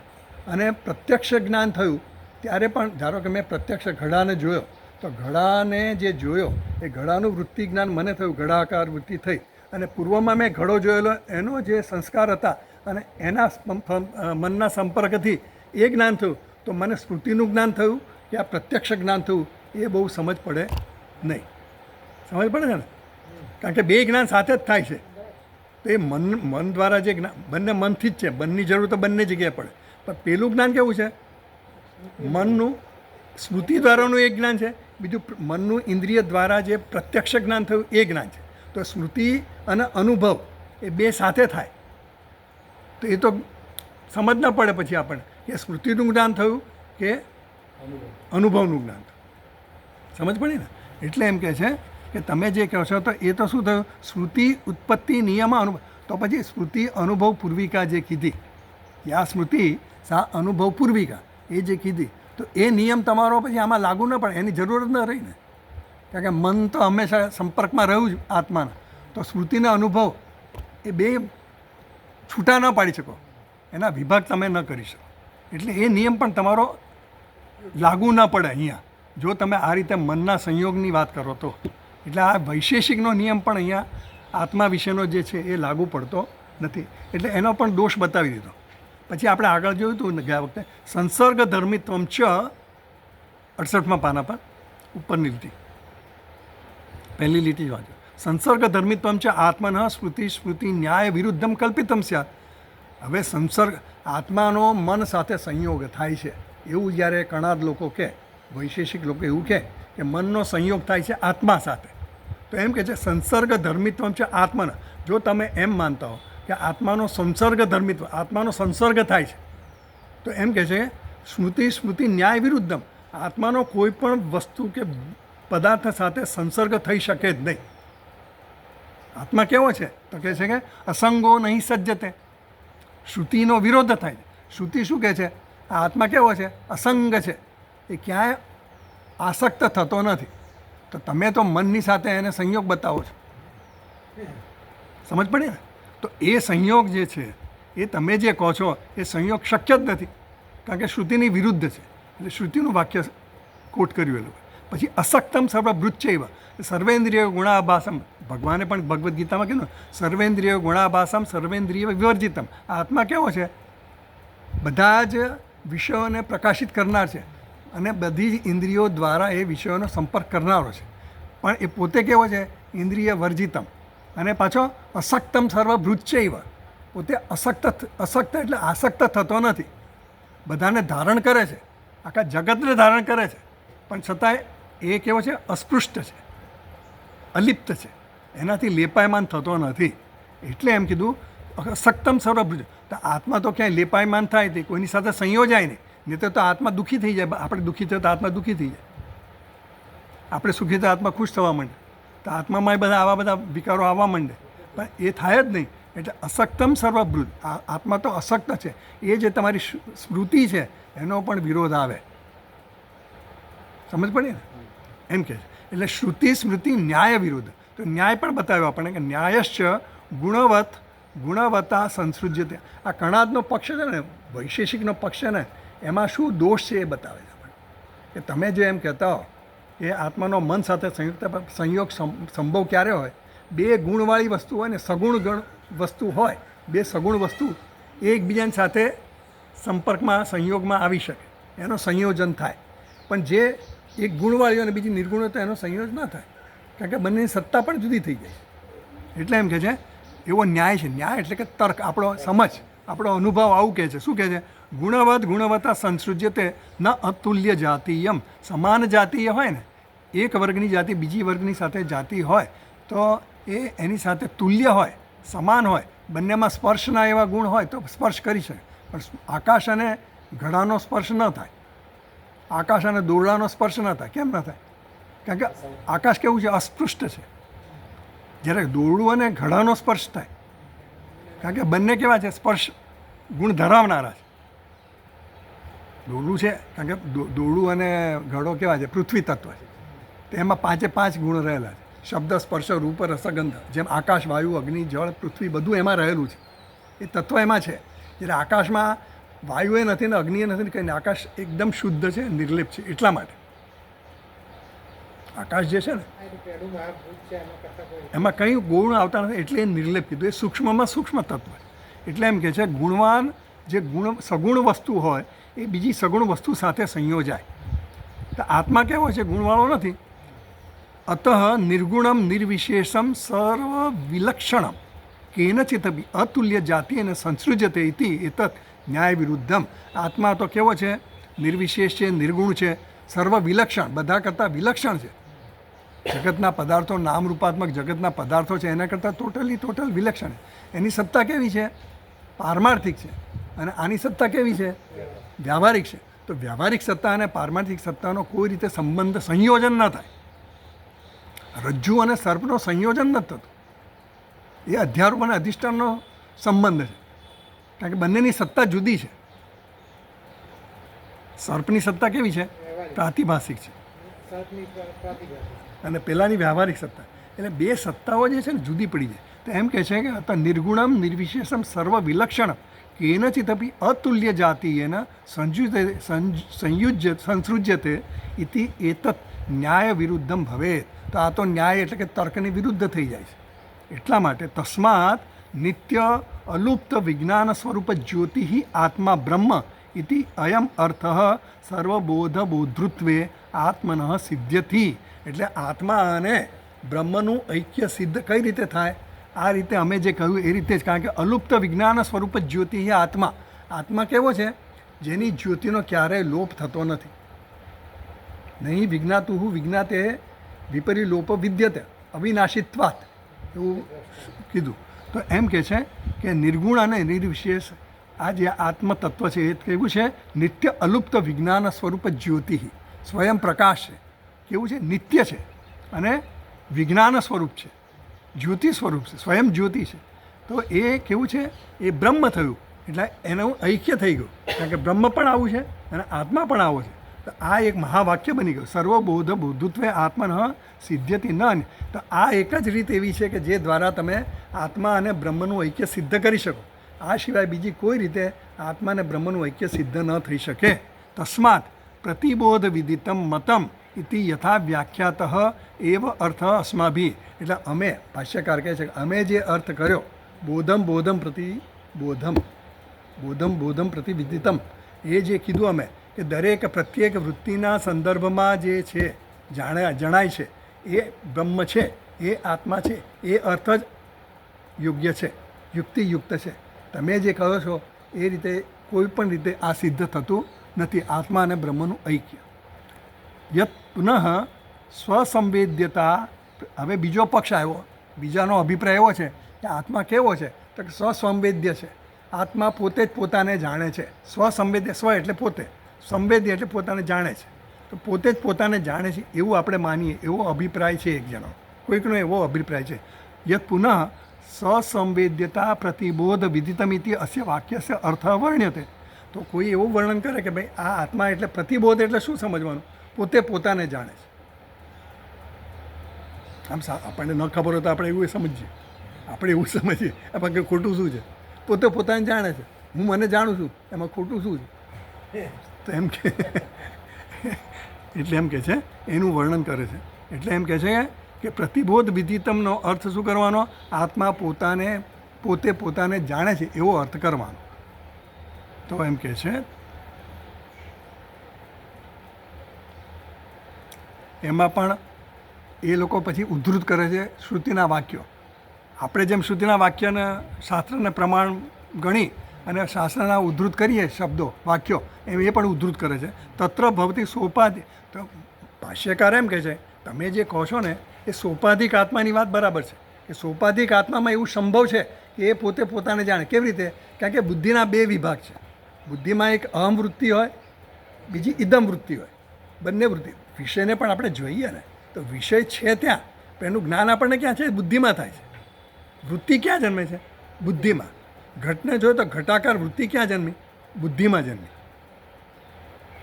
અને પ્રત્યક્ષ જ્ઞાન થયું ત્યારે પણ, ધારો કે મેં પ્રત્યક્ષ ઘડાને જોયો, તો ઘડાને જે જોયો એ ઘડાનું વૃત્તિ જ્ઞાન મને થયું, ઘડાકાર વૃત્તિ થઈ. અને પૂર્વમાં મેં ઘડો જોયેલો એનો જે સંસ્કાર હતા અને એના મનના સંપર્કથી એ જ્ઞાન થયું, તો મને સ્મૃતિનું જ્ઞાન થયું કે આ પ્રત્યક્ષ જ્ઞાન થયું એ બહુ સમજ પડે નહીં. સમજ પડે છે ને? કારણ કે બે જ્ઞાન સાથે જ થાય છે. તો એ મન દ્વારા જે જ્ઞાન, બંને મનથી જ છે, મનની જરૂર તો બંને જગ્યાએ પડે. પણ પેલું જ્ઞાન કેવું છે? મનનું સ્મૃતિ દ્વારાનું એક જ્ઞાન છે, બીજું મનનું ઇન્દ્રિય દ્વારા જે પ્રત્યક્ષ જ્ઞાન થયું એ જ્ઞાન છે. તો સ્મૃતિ અને અનુભવ એ બે સાથે થાય. તો એ તો સમજ ન પડે પછી આપણને કે સ્મૃતિનું જ્ઞાન થયું કે અનુભવનું જ્ઞાન થયું. સમજ પડી ને? એટલે એમ કહે છે કે તમે જે કહો છો તો એ તો શું થયું? સ્મૃતિ ઉત્પત્તિ નિયમ અનુભવ. તો પછી સ્મૃતિ અનુભવ પૂર્વિકા જે કીધી, યા સ્મૃતિ સા અનુભવ પૂર્વિકા, એ જે કીધી, તો એ નિયમ તમારો પછી આમાં લાગુ ન પડે, એની જરૂર જ ન રહી ને. કારણ કે મન તો હંમેશા સંપર્કમાં રહ્યું જ આત્માના. તો સ્મૃતિના અનુભવ એ બે છૂટા ન પાડી શકો, એના વિભાગ તમે ન કરી શકો. એટલે એ નિયમ પણ તમારો લાગુ ન પડે અહીંયા, જો તમે આ રીતે મનના સંયોગની વાત કરો તો. એટલે આ વૈશેષિકનો નિયમ પણ અહીંયા આત્મા વિશેનો જે છે એ લાગુ પડતો નથી. એટલે એનો પણ દોષ બતાવી દીધો. પછી આપણે આગળ જોયું હતું ગયા વખતે, સંસર્ગ ધર્મિત્વમ ચ, 68મા પાના પર ઉપરની લીટી, પહેલી લીટી વાંચો. સંસર્ગ ધર્મિત્વમ ચ આત્મન સ્મૃતિ ન્યાય વિરુદ્ધમ કલ્પિતમ સ્યાત. હવે સંસર્ગ, આત્માનો મન સાથે સંયોગ થાય છે એવું જ્યારે કણાદ લોકો કહે, વૈશેષિક લોકો એવું કહે કે મનનો સંયોગ થાય છે આત્મા સાથે, તો એમ કહે છે સંસર્ગ ધર્મિત્વમ છે આત્માના. જો તમે એમ માનતા હો કે આત્માનો સંસર્ગ ધર્મિત્વ, આત્માનો સંસર્ગ થાય છે, તો એમ કહે છે સ્મૃતિ ન્યાય વિરુદ્ધમ, આત્માનો કોઈ પણ વસ્તુ કે પદાર્થ સાથે સંસર્ગ થઈ શકે જ નહીં. આત્મા કેવો છે? તો કહે છે કે અસંગો નહીં સજ્જતે, શ્રુતિનો વિરોધ થાય છે. શ્રુતિ શું કહે છે? આ આત્મા કેવો છે? અસંગ છે, એ ક્યાંય આસક્ત થતો નથી. તો તમે તો મનની સાથે એને સંયોગ બતાવો છો. સમજ પડી ને? તો એ સંયોગ જે છે એ તમે જે કહો છો એ સંયોગ શક્ય જ નથી, કારણ કે શ્રુતિની વિરુદ્ધ છે. એટલે શ્રુતિનું વાક્ય કોટ કર્યું એ લોકો. પછી અસક્તમ સર્વભૃચ્ચૈવ સર્વેન્દ્રિય ગુણાભાસમ, ભગવાને પણ ભગવદ્ ગીતામાં કીધું સર્વેન્દ્રિય ગુણાભાસમ સર્વેન્દ્રિય વિવર્જિતમ. આત્મા કેવો છે? બધા જ વિષયોને પ્રકાશિત કરનાર છે અને બધી જ ઇન્દ્રિયો દ્વારા એ વિષયોનો સંપર્ક કરનારો છે, પણ એ પોતે કેવો છે? ઇન્દ્રિય વર્જિતમ. અને પાછો અસક્તમ સર્વભૃચ્ચૈવ, પોતે અસક્ત એટલે આસક્ત થતો નથી, બધાને ધારણ કરે છે, આખા જગતને ધારણ કરે છે, પણ છતાંય એ કેવો છે? અસ્પૃષ્ટ છે, અલિપ્ત છે, એનાથી લેપાયમાન થતો નથી. એટલે એમ કીધું અસક્તમ સર્વભૃજ. તો આત્મા તો ક્યાંય લેપાયમાન થાય તે કોઈની સાથે સંયોજાય નહીં, નહીં તો આત્મા દુઃખી થઈ જાય. આપણે દુઃખી થયો તો આત્મા દુઃખી થઈ જાય, આપણે સુખી તો આત્મા ખુશ થવા માંડે. તો આત્મામાં એ બધા આવા બધા વિકારો આવવા માંડે, પણ એ થાય જ નહીં. એટલે અસક્તમ સર્વભૃત, આત્મા તો અસક્ત છે. એ જે તમારી સ્મૃતિ છે એનો પણ વિરોધ આવે. સમજ પડી ને? એમ કે એટલે શ્રુતિ સ્મૃતિ ન્યાય વિરુદ્ધ. તો ન્યાય પણ બતાવ્યો આપણને કે ન્યાયશ્ચ ગુણવત્તા સંસૃજ્યતે. આ કણાદનો પક્ષ છે ને, વૈશેષિકનો પક્ષ છે ને, એમાં શું દોષ છે એ બતાવે છે આપણને. કે તમે જો એમ કહેતા હો કે આત્માનો મન સાથે સંયોગ સંભવ ક્યારે હોય? બે ગુણવાળી વસ્તુ હોય ને, સગુણ ગણ વસ્તુ હોય, બે સગુણ વસ્તુ એકબીજાની સાથે સંપર્કમાં સંયોગમાં આવી શકે, એનો સંયોજન થાય. પણ જે એક ગુણવાળી અને બીજી નિર્ગુણ હોય તો એનો સંયોજ ના થાય, કારણ કે બંનેની સત્તા પણ જુદી થઈ જાય. એટલે એમ કહે છે એવો ન્યાય છે. ન્યાય એટલે કે તર્ક, આપણો સમજ, આપણો અનુભવ આવું કહે છે. શું કહે છે? ગુણવત્તા સંસૃજ્યતે ન અતુલ્ય જાતીયમ. સમાન જાતીય હોય ને, એક વર્ગની જાતિ બીજી વર્ગની સાથે જાતિ હોય તો એ એની સાથે તુલ્ય હોય, સમાન હોય, બંનેમાં સ્પર્શના એવા ગુણ હોય તો સ્પર્શ કરી શકે. પણ આકાશ અને ઘડાનો સ્પર્શ ન થાય, આકાશ અને દોરડાનો સ્પર્શ ન થાય. કેમ ન થાય? કારણ કે આકાશ કેવું છે? અસ્પૃષ્ટ છે. જ્યારે દોરડું અને ઘડાનો સ્પર્શ થાય, કારણ કે બંને કેવા છે? સ્પર્શ ગુણ ધરાવનારા છે. દોરડું છે કારણ કે દોરડું અને ઘડો કેવા છે? પૃથ્વી તત્વ છે. તેમાં 5 ગુણ રહેલા છે. શબ્દ, સ્પર્શ, રૂપ, રસગંધ. જેમ આકાશ, વાયુ, અગ્નિ, જળ, પૃથ્વી બધું એમાં રહેલું છે. એ તત્વ એમાં છે. જ્યારે આકાશમાં વાયુએ નથી ને અગ્નિએ નથી ને કંઈ નહીં. આકાશ એકદમ શુદ્ધ છે, નિર્લેપ છે. એટલા માટે આકાશ જે છે ને પેલું મહાભૂત છે એમાં કરતા કોઈ એમાં કંઈ ગુણ આવતા નથી, એટલે એ નિર્લેપ કીધું. એ સૂક્ષ્મમાં સૂક્ષ્મ તત્વ છે. એટલે એમ કે છે ગુણવાન જે સગુણ વસ્તુ હોય એ બીજી સગુણ વસ્તુ સાથે સંયોજાય. તો આત્મા કેવો છે? ગુણવાળો નથી. અતઃ નિર્ગુણમ નિર્વિશેષમ સર્વ વિલક્ષણમ કેનચિતપી અતુલ્ય જાતિ અને સંસૃજતે ઇતિ એતત ન્યાય વિરુદ્ધમ. આત્મા તો કેવો છે? નિર્વિશેષ છે, નિર્ગુણ છે, સર્વ વિલક્ષણ, બધા કરતાં વિલક્ષણ છે. જગતના પદાર્થો, નામરૂપાત્મક જગતના પદાર્થો છે એના કરતાં ટોટલ વિલક્ષણ. એની સત્તા કેવી છે? પારમાર્થિક છે. અને આની સત્તા કેવી છે? વ્યાવહારિક છે. તો વ્યાવહારિક સત્તા અને પારમાર્થિક સત્તાનો કોઈ રીતે સંબંધ, સંયોજન ન થાય. રજ્જુ અને સર્પનો સંયોજન નથી થતું. એ અધ્યારોપ અને અધિષ્ઠાનનો સંબંધ છે. કારણ કે બંનેની સત્તા જુદી છે. સર્પની સત્તા કેવી છે? પ્રાતિભાષિક છે. સર્પની પ્રાતિભાષિક અને પેલાની વ્યવહારિક સત્તા. એટલે બે સત્તાઓ જે છે ને જુદી પડી જાય. તો એમ કહે છે કે અત નિર્ગુણમ નિર્વિશેષમ સર્વ વિલક્ષણમ કેનચિદપી અતુલ્ય જાતિયેન સંસૃજ્યતે ઇતિ એતત ન્યાય વિરુદ્ધમ ભવેત. તો આ તો ન્યાય એટલે કે તર્કની વિરુદ્ધ થઈ જાય છે. એટલા માટે તસ્માત નિત્ય અલુપ્ત વિજ્ઞાન સ્વરૂપ જ્યોતિ આત્મા બ્રહ્મ ઇતિ અયમ અર્થ સર્વબોધ બોધૃત્વે આત્મન સિદ્ધ્યથી. એટલે આત્મા અને બ્રહ્મનું ઐક્ય સિદ્ધ કઈ રીતે થાય? આ રીતે અમે જે કહ્યું એ રીતે જ. કારણ કે અલુપ્ત વિજ્ઞાન સ્વરૂપ જ્યોતિ આત્મા. આત્મા કેવો છે? જેની જ્યોતિનો ક્યારેય લોપ થતો નથી. નહીં વિજ્ઞાતુ વિજ્ઞાતે વિપરીલોપ વિદ્યતે અવિનાશિત્વાત એવું કીધું. તો એમ કે છે કે નિર્ગુણ અને નિર્વિશેષ આ જે આત્મતત્વ છે એ કેવું છે? નિત્ય અલુપ્ત વિજ્ઞાન સ્વરૂપ જ્યોતિ, સ્વયં પ્રકાશ છે. કેવું છે? નિત્ય છે અને વિજ્ઞાન સ્વરૂપ છે, જ્યોતિ સ્વરૂપ છે, સ્વયં જ્યોતિ છે. તો એ કેવું છે? એ બ્રહ્મ થયું. એટલે એનું ઐક્ય થઈ ગયું. કારણ કે બ્રહ્મ પણ આવું છે અને આત્મા પણ આવો છે. તો આ એક મહાવાક્ય બની ગયું. સર્વબોધ બોધુત્વે આત્મન સિદ્ધ્યતિ ન. તો આ એક જ રીત એવી છે કે જે દ્વારા તમે આત્મા અને બ્રહ્મનું ઐક્ય સિદ્ધ કરી શકો. આ સિવાય બીજી કોઈ રીતે આત્મા અને બ્રહ્મનું ઐક્ય સિદ્ધ ન થઈ શકે. તસ્માત પ્રતિબોધ વિદિતમ મતમ ઇતિ યથા વ્યાખ્યાત એવ અર્થ અસ્માભી. એટલે અમે, ભાષ્યકાર કહે છે કે અમે જે અર્થ કર્યો બોધમ પ્રતિ વિદિતમ, એ જે કીધું અમે કે દરેક પ્રત્યેક વૃત્તિના સંદર્ભમાં જે છે જણાય છે એ બ્રહ્મ છે, એ આત્મા છે, એ અર્થ જ યોગ્ય છે, યુક્તિયુક્ત છે. તમે જે કહો છો એ રીતે કોઈ પણ રીતે આ સિદ્ધ થતું નથી. આત્મા અને બ્રહ્મનું ઐક્ય. યત પુનઃ સ્વસંવેદ્યતા. હવે બીજો પક્ષ આવ્યો, બીજાનો અભિપ્રાય એવો છે કે આત્મા કેવો છે? તો કે સ્વસંવેદ્ય છે. આત્મા પોતે જ પોતાને જાણે છે. સ્વસંવેદ્ય, સ્વ એટલે પોતે, સંવેદ્ય એટલે પોતાને જાણે છે. તો પોતે જ પોતાને જાણે છે એવું આપણે માનીએ, એવો અભિપ્રાય છે એક જણો, કોઈકનો એવો અભિપ્રાય છે. યત પુનઃ સસંવેદ્યતા પ્રતિબોધ વિદિતમિતિ અસ્ય વાક્યસ્ય અર્થ વર્ણ્યતે. તો કોઈ એવું વર્ણન કરે કે ભાઈ આ આત્મા એટલે પ્રતિબોધ એટલે શું સમજવાનું? પોતે પોતાને જાણે છે. આમ આપણને ન ખબર હોય તો આપણે એવું સમજીએ, આપણે એવું સમજીએ એમાં કે ખોટું શું છે? પોતે પોતાને જાણે છે. હું મને જાણું છું, એમાં ખોટું શું છે? તો એમ કે એટલે એમ કે છે એનું વર્ણન કરે છે. એટલે એમ કે છે કે પ્રતિબોધ વિદિતમનો અર્થ શું કરવાનો? આત્મા પોતે પોતાને જાણે છે એવો અર્થ કરવાનો. તો એમ કે છે એમાં પણ એ લોકો પછી ઉદ્ધૃત કરે છે શ્રુતિના વાક્યો. આપણે જેમ શ્રુતિના વાક્યને શાસ્ત્રને પ્રમાણ ગણી અને શાસ્ત્રના ઉદ્ધૃત કરીએ શબ્દો, વાક્યો, એમ એ પણ ઉદ્ધૃત કરે છે. તત્ર ભવતી સોપાધિ. તો ભાષ્યકાર એમ કહે છે તમે જે કહો છો ને એ સોપાધિક આત્માની વાત બરાબર છે કે સોપાધિક આત્મામાં એવું સંભવ છે કે એ પોતે પોતાને જાણે. કેવી રીતે? કારણ કે બુદ્ધિના બે વિભાગ છે. બુદ્ધિમાં એક અહમ વૃત્તિ હોય, બીજી ઇદમ વૃત્તિ હોય. બંને વૃત્તિ વિષયને પણ આપણે જોઈએ ને તો વિષય છે ત્યાં, પણ એનું જ્ઞાન આપણને ક્યાં છે? બુદ્ધિમાં થાય છે. વૃત્તિ ક્યાં જન્મે છે? બુદ્ધિમાં. ઘટને જોઈએ તો ઘટાકાર વૃત્તિ ક્યાં જન્મી? બુદ્ધિમાં જન્મી.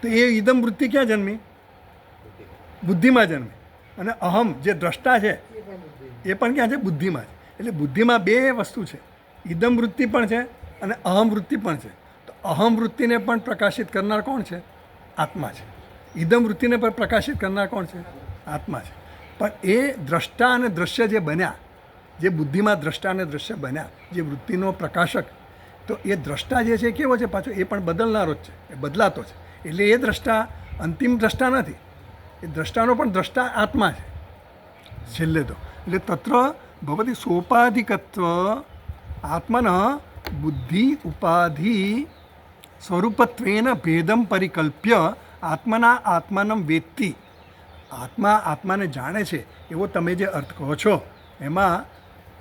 તો એ ઇદમ વૃત્તિ ક્યાં જન્મી? બુદ્ધિમાં જન્મી. અને અહમ જે દ્રષ્ટા છે એ પણ ક્યાં છે? બુદ્ધિમાં છે. એટલે બુદ્ધિમાં બે વસ્તુ છે, ઇદમ વૃત્તિ પણ છે અને અહમ વૃત્તિ પણ છે. તો અહમ વૃત્તિને પણ પ્રકાશિત કરનાર કોણ છે? આત્મા છે. ઇદમ વૃત્તિને પણ પ્રકાશિત કરનાર કોણ છે? આત્મા છે. પણ એ દ્રષ્ટા અને દ્રશ્ય જે બન્યા, જે બુદ્ધિમાં દ્રષ્ટા અને દ્રશ્ય બન્યા, જે વૃત્તિનો પ્રકાશક, તો એ દ્રષ્ટા જે છે એ કેવો છે? પાછો એ પણ બદલનારો જ છે, એ બદલાતો છે. એટલે એ દ્રષ્ટા અંતિમ દ્રષ્ટા નથી, એ દ્રષ્ટાનો પણ દ્રષ્ટા આત્મા છે છેલ્લે તો. એટલે તત્ર ભવતી સોપાધિકત્વ આત્મન બુદ્ધિ ઉપાધિ સ્વરૂપત્વેન ભેદમ પરિકલ્પ્ય આત્મના આત્માનમ વેત્તિ. આત્મા આત્માને જાણે છે એવો તમે જે અર્થ કહો છો, એમાં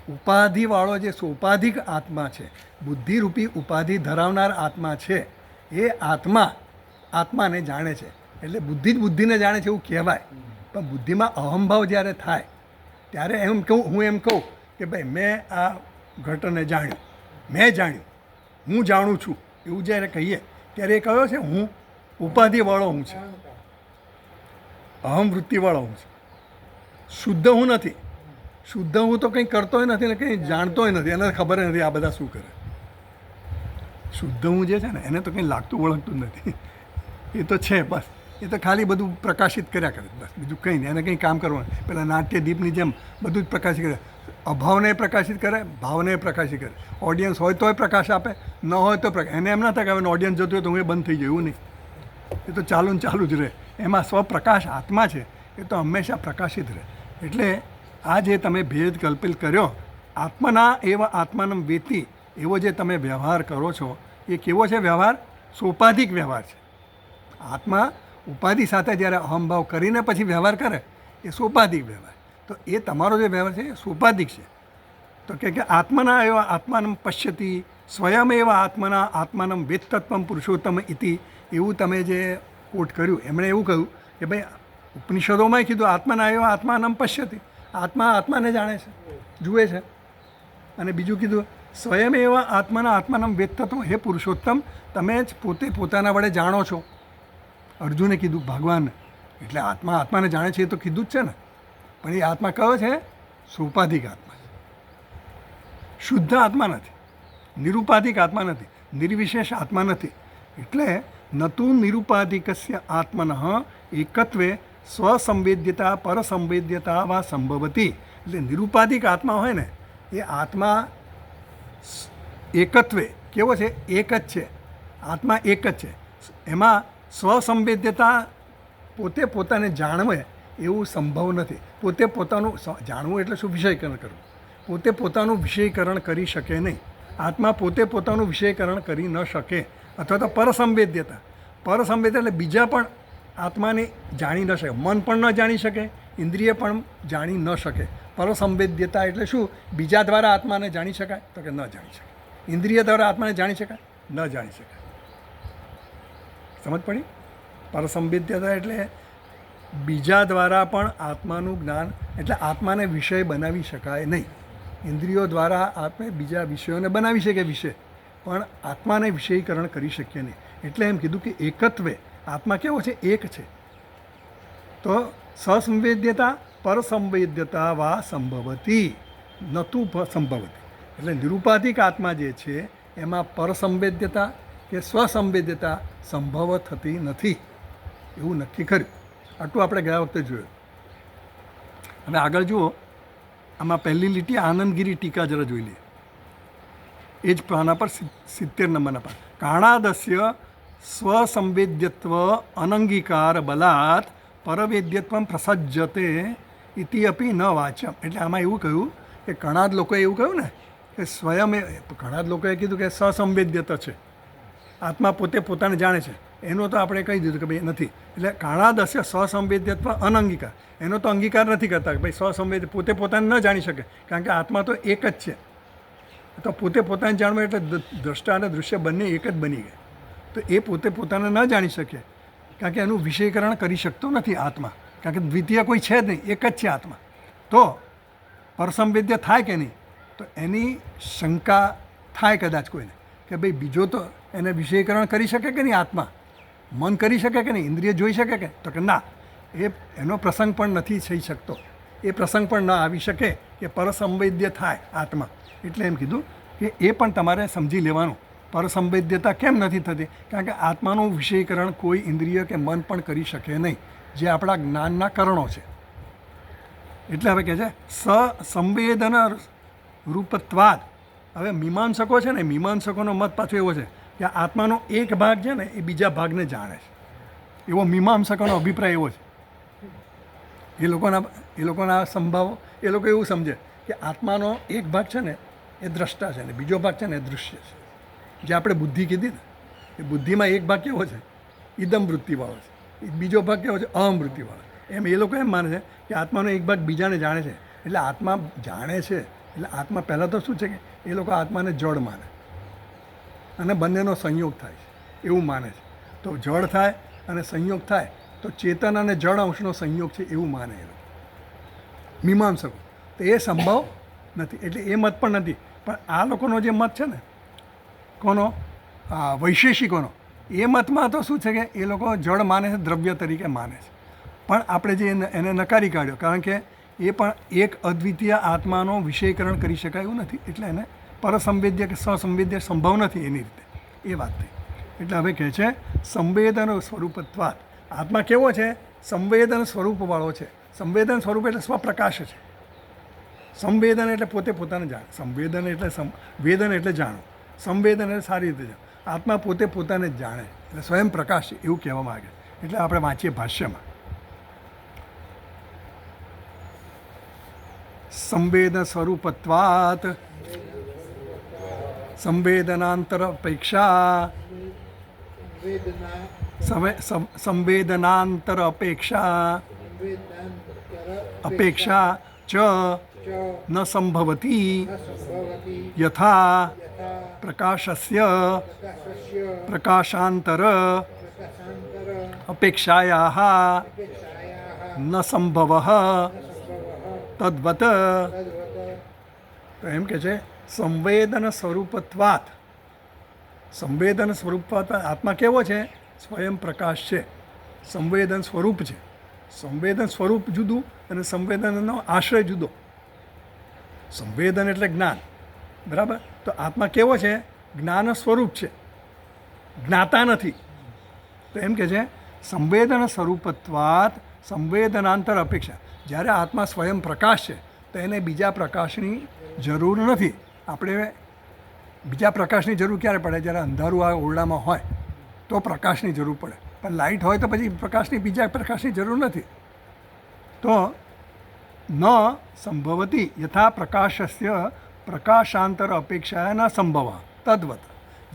ઉપાધિવાળો જે સોપાધિક આત્મા છે, બુદ્ધિરૂપી ઉપાધિ ધરાવનાર આત્મા છે, એ આત્મા આત્માને જાણે છે. એટલે બુદ્ધિ જ બુદ્ધિને જાણે છે એવું કહેવાય. પણ બુદ્ધિમાં અહંભાવ જ્યારે થાય ત્યારે એમ કહું, હું એમ કહું કે ભાઈ મેં આ ઘટને જાણ્યું, મેં જાણ્યું, હું જાણું છું, એવું જ્યારે કહીએ ત્યારે એ કયો છે? હું ઉપાધિવાળો હું છે, અહમ વૃત્તિવાળો હું છે. શુદ્ધ હું નથી. શુદ્ધ હું તો કંઈ કરતોય નથી ને કંઈ જાણતોય નથી, એને ખબર નથી આ બધા શું કરે. શુદ્ધ હું જે છે ને એને તો કંઈ લાગતું ઓળખતું જ નથી. એ તો છે બસ, એ તો ખાલી બધું પ્રકાશિત કર્યા કરે બસ, બીજું કંઈ નહીં. એને કંઈ કામ કરવાનું. પેલા નાટ્ય દીપની જેમ બધું જ પ્રકાશિત કરે. અભાવને પ્રકાશિત કરે, ભાવને પ્રકાશિત કરે. ઓડિયન્સ હોય તોય પ્રકાશ આપે, ન હોય તો પ્રકાશ. એને એમ ના થાય કે હવે ઓડિયન્સ જતું હોય તો હું એ બંધ થઈ જાય, એવું નહીં. એ તો ચાલુ ને ચાલુ જ રહે. એમાં સ્વપ્રકાશ આત્મા છે એ તો હંમેશા પ્રકાશિત રહે. એટલે આ જે તમે ભેદ કલ્પિત કર્યો, આત્મના એવા આત્માનમ વેતી, એવો જે તમે વ્યવહાર કરો છો એ કેવો છે વ્યવહાર? સોપાધિક વ્યવહાર છે. આત્મા ઉપાધિ સાથે જ્યારે અહમભાવ કરીને પછી વ્યવહાર કરે એ સોપાધિક વ્યવહાર. તો એ તમારો જે વ્યવહાર છે એ સોપાધિક છે. તો કે આત્મના એવા આત્માનમ પશ્યતિ સ્વયં એવા આત્મના આત્માનમ વેત્તત્વમ પુરુષોત્તમ ઇતિ, એવું તમે જે કોટ કર્યું, એમણે એવું કહ્યું કે ભાઈ ઉપનિષદોમાં કીધું આત્માના એવા આત્માનમ પશ્યતિ, આત્મા આત્માને જાણે છે, જુએ છે. અને બીજું કીધું સ્વયં એવા આત્માના આત્માનમ વેત્તત્વ, હે પુરુષોત્તમ તમે જ પોતે પોતાના વડે જાણો છો. અર્જુને કીધું ભગવાન, એટલે આત્મા આત્માને જાણે છે એ તો કીધું જ છે ને. પણ એ આત્મા કયો છે? સોપાધિક આત્મા છે. શુદ્ધ આત્મા નથી, નિરુપાધિક આત્મા નથી, નિર્વિશેષ આત્મા નથી. એટલે નતુ નિરુપાધિકસ્ય આત્મન એકત્વે સ્વસંવેદ્યતા પરસંવેદ્યતા વા સંભવતી. એટલે નિરુપાધિક આત્મા હોય ને એ આત્મા એકત્વે કેવો છે? એક જ છે. આત્મા એક જ છે. એમાં સ્વસંવેદ્યતા પોતે પોતાને જાણવે એવું સંભવ નથી. પોતે પોતાનું જાણવું એટલે શું? વિષયકરણ કરવું. પોતે પોતાનું વિષયકરણ કરી શકે નહીં. આત્મા પોતે પોતાનું વિષયકરણ કરી ન શકે. અથવા તો પરસંવેદ્યતા, પરસંવેદ્યતા એટલે બીજા પણ આત્માને જાણી ન શકે. મન પણ ન જાણી શકે, ઇન્દ્રિય પણ જાણી ન શકે. પરસંવેદ્યતા એટલે શું? બીજા દ્વારા આત્માને જાણી શકાય? તો કે ન જાણી શકાય. ઇન્દ્રિય દ્વારા આત્માને જાણી શકાય? ન જાણી શકાય. સમજ પડી? પરસંવેદ્યતા એટલે બીજા દ્વારા પણ આત્માનું જ્ઞાન, એટલે આત્માને વિષય બનાવી શકાય નહીં. ઇન્દ્રિયો દ્વારા આપણે બીજા વિષયોને બનાવી શકે વિષય, પણ આત્માને વિષયીકરણ કરી શકીએ નહીં. એટલે એમ કીધું કે એકત્વે આત્મા કેવો છે? એક છે. તો સસંવેદ્યતા પરસંવેદ્યતા વા સંભવતી નતુ સંભવતી. એટલે નિરુપાધિક આત્મા જે છે એમાં પરસંવેદ્યતા કે સ્વસંવેદ્યતા સંભવ થતી નથી, એવું નક્કી કર્યું. આટલું આપણે ગયા વખતે જોયું. હવે આગળ જુઓ, આમાં પહેલી લીટી આનંદગીરી ટીકા જરા જોઈ લઈએ. એ જ પાના પર 70 નંબરના પાના. કાણાદસ્ય સ્વસંવેદ્યત્વ અનંગીકાર બલાત પરવેદ્યત્વ પ્રસજ્જતે ઇતિ અપી ન વાચ્યમ. એટલે આમાં એવું કહ્યું કે ઘણા જ લોકોએ એવું કહ્યું ને કે સ્વયં, ઘણા જ લોકોએ કીધું કે સસંવેદ્યતા છે, આત્મા પોતે પોતાને જાણે છે, એનો તો આપણે કહી દીધું કે ભાઈ નથી. એટલે કાણાદસ્ય સ્વસંવેદ્યત્વ અનંગીકાર, એનો તો અંગીકાર નથી કરતા કે ભાઈ સ્વસંવેદ્ય પોતે પોતાને ન જાણી શકે, કારણ કે આત્મા તો એક જ છે. તો પોતે પોતાને જાણવું એટલે દ્રષ્ટા અને દૃશ્ય બંને એક જ બની ગયા. તો એ પોતે પોતાને ન જાણી શકે, કારણ કે એનું વિષયીકરણ કરી શકતો નથી આત્મા, કારણ કે દ્વિતીય કોઈ છે જ નહીં, એક જ છે આત્મા. તો પરસંવેદ્ય થાય કે નહીં, તો એની શંકા થાય કદાચ કોઈને કે ભાઈ બીજો તો એને વિષયીકરણ કરી શકે કે નહીં, આત્મા મન કરી શકે કે નહીં, ઇન્દ્રિય જોઈ શકે કે, તો કે ના, એનો પ્રસંગ પણ નથી થઈ શકતો. એ પ્રસંગ પણ ન આવી શકે કે પરસંવેદ્ય થાય આત્મા. એટલે એમ કીધું કે એ પણ તમારે સમજી લેવાનું, પરસંવેદ્યતા કેમ નથી થતી, કારણ કે આત્માનું વિષયીકરણ કોઈ ઇન્દ્રિય કે મન પણ કરી શકે નહીં, જે આપણા જ્ઞાનના કરણો છે. એટલે હવે કહે છે સંવેદન રૂપત્વાદ. હવે મીમાંસકો છે ને, મીમાંસકોનો મત પાછો એવો છે કે આત્માનો એક ભાગ છે ને એ બીજા ભાગને જાણે છે, એવો મીમાંસકોનો અભિપ્રાય એવો છે. એ લોકોના સંભાવો, એ લોકો એવું સમજે કે આત્માનો એક ભાગ છે ને એ દ્રષ્ટા છે ને બીજો ભાગ છે ને એ દૃશ્ય છે. જે આપણે બુદ્ધિ કીધી ને, એ બુદ્ધિમાં એક ભાગ કેવો છે, ઇદમ વૃત્તિવાળો છે, બીજો ભાગ કેવો છે, અહમ વૃત્તિવાળો. એમ એ લોકો એમ માને છે કે આત્માનો એક ભાગ બીજાને જાણે છે. એટલે આત્મા જાણે છે, એટલે આત્મા પહેલાં તો શું છે કે એ લોકો આત્માને જડ માને અને બંનેનો સંયોગ થાય છે એવું માને છે. તો જડ થાય અને સંયોગ થાય તો ચેતન અને જળ અંશનો સંયોગ છે એવું માને એ લોકો મીમાંસકો. તો એ સંભવ નથી, એટલે એ મત પણ નથી. પણ આ લોકોનો જે મત છે ને, કોનો, વૈશેષિકોનો, એ મતમાં તો શું છે કે એ લોકો જળ માને છે, દ્રવ્ય તરીકે માને છે. પણ આપણે જે એને નકારી કાઢ્યો, કારણ કે એ પણ એક અદ્વિતીય આત્માનો વિષયીકરણ કરી શકાય એવું નથી, એટલે એને પરસંવેદ્ય કે સ્વસંવેદ્ય સંભવ નથી એની રીતે. એ વાત થઈ. એટલે હવે કહે છે સંવેદન સ્વરૂપત્વાદ. આત્મા કેવો છે, સંવેદન સ્વરૂપવાળો છે. સંવેદન સ્વરૂપ એટલે સ્વપ્રકાશ છે. સંવેદન એટલે પોતે પોતાને જાણે, સંવેદન એટલે વેદન એટલે જાણો, સંવેદન એટલે સારી રીતે જાણો. આત્મા પોતે પોતાને જ જાણે એટલે સ્વયં પ્રકાશ છે એવું કહેવા માગે. એટલે આપણે વાંચીએ ભાષ્યમાં, સંવેદન સ્વરૂપત્વાત સંવેદનાંતર અપેક્ષા સંવેદનાંતર અપેક્ષા ચ ન સંભવતી યથા પ્રકાશસ્ય પ્રકાશાંતર અપેક્ષાયાઃ ન સંભવઃ તદ્વત. તો એમ કે છે સંવેદન સ્વરૂપત્વાત. સંવેદન સ્વરૂપત્વાત આત્મા કેવો છે, સ્વયં પ્રકાશ છે, સંવેદન સ્વરૂપ છે. સંવેદન સ્વરૂપ જુદું અને સંવેદનનો આશ્રય જુદો. સંવેદન એટલે જ્ઞાન, બરાબર. તો આત્મા કેવો છે, જ્ઞાન સ્વરૂપ છે, જ્ઞાતા નથી. તો એમ કે છે સંવેદન સ્વરૂપત્વાત સંવેદનાંતર અપેક્ષા. જ્યારે આત્મા સ્વયં પ્રકાશ છે તો એને બીજા પ્રકાશની જરૂર નથી. આપણે બીજા પ્રકાશની જરૂર ક્યારે પડે, જ્યારે અંધારું આ ઓરડામાં હોય તો પ્રકાશની જરૂર પડે, પણ લાઇટ હોય તો પછી બીજા પ્રકાશની જરૂર નથી. તો ન સંભવતી યથા પ્રકાશસ્ય પ્રકાશાંતર અપેક્ષા ન સંભવ તદ્વત.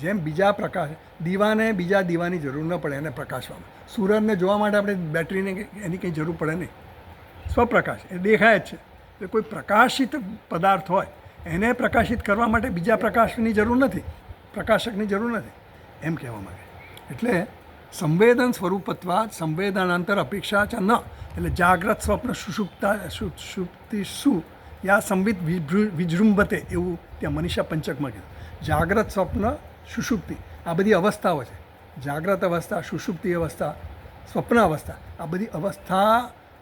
જેમ બીજા પ્રકાશ, દીવાને બીજા દીવાની જરૂર ન પડે એને પ્રકાશવામાં, સૂરજને જોવા માટે આપણે બેટરીને એની કંઈ જરૂર પડે નહીં. સ્વપ્રકાશ એ દેખાય જ છે. એટલે કોઈ પ્રકાશિત પદાર્થ હોય એને પ્રકાશિત કરવા માટે બીજા પ્રકાશની જરૂર નથી, પ્રકાશકની જરૂર નથી એમ કહેવા માંગે. એટલે સંવેદન સ્વરૂપત્વાદ સંવેદનાંતર અપેક્ષા ચ ન. એટલે જાગ્રત સ્વપ્ન સુષુપ્તિ શું યા સંવિત વિજૃંભતે એવું ત્યાં મનીષા પંચકમાં કીધું. જાગ્રત સ્વપ્ન સુષુપ્તિ આ બધી અવસ્થાઓ છે. જાગ્રત અવસ્થા, સુષુપ્તિ અવસ્થા, સ્વપ્ન અવસ્થા, આ બધી અવસ્થા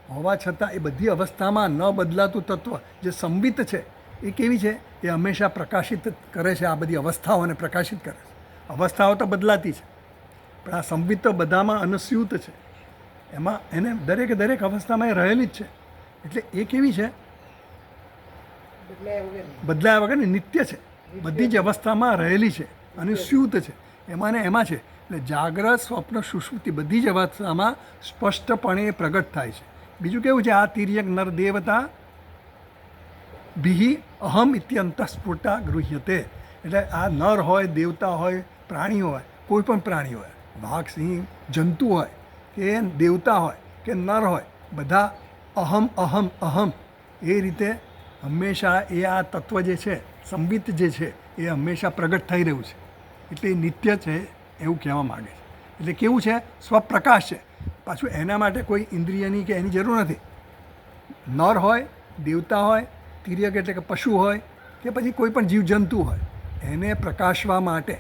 હોવા છતાં એ બધી અવસ્થામાં ન બદલાતું તત્વ જે સંવિત છે એ કેવી છે, એ હંમેશા પ્રકાશિત કરે છે. આ બધી અવસ્થાઓને પ્રકાશિત કરે છે. અવસ્થાઓ તો બદલાતી છે પણ આ સંવિત તો બધામાં અનુસ્યુત છે. એમાં એને દરેક અવસ્થામાં એ રહેલી જ છે. એટલે એ કેવી છે, બદલાયા વગર નિત્ય છે. બધી જ અવસ્થામાં રહેલી છે, અનુસ્યુત છે, એમાં ને એમાં છે. એટલે જાગ્રત સ્વપ્ન સુષુપ્તિ બધી જ અવસ્થામાં સ્પષ્ટપણે પ્રગટ થાય છે. બીજું કેવું છે, આ તિર્યક નર દેવતા ભીહી અહમ ઇત્યંતસ્ફુટા ગૃહ્યતે. એટલે આ નર હોય, દેવતા હોય, પ્રાણી હોય, કોઈ પણ પ્રાણી હોય, વાઘ સિંહ જંતુ હોય કે દેવતા હોય કે નર હોય, બધા અહમ અહમ અહમ એ રીતે હંમેશા એ આ તત્વ જે છે, સંબિત જે છે એ હંમેશા પ્રગટ થઈ રહ્યું છે. એટલે એ નિત્ય છે એવું કહેવા માગે છે. એટલે કેવું છે, સ્વપ્રકાશ છે. પાછું એના માટે કોઈ ઇન્દ્રિયની કે એની જરૂર નથી. નર હોય, દેવતા હોય, તિર્યક એટલે કે પશુ હોય કે પછી કોઈ પણ જીવજંતુ હોય, એને પ્રકાશવા માટે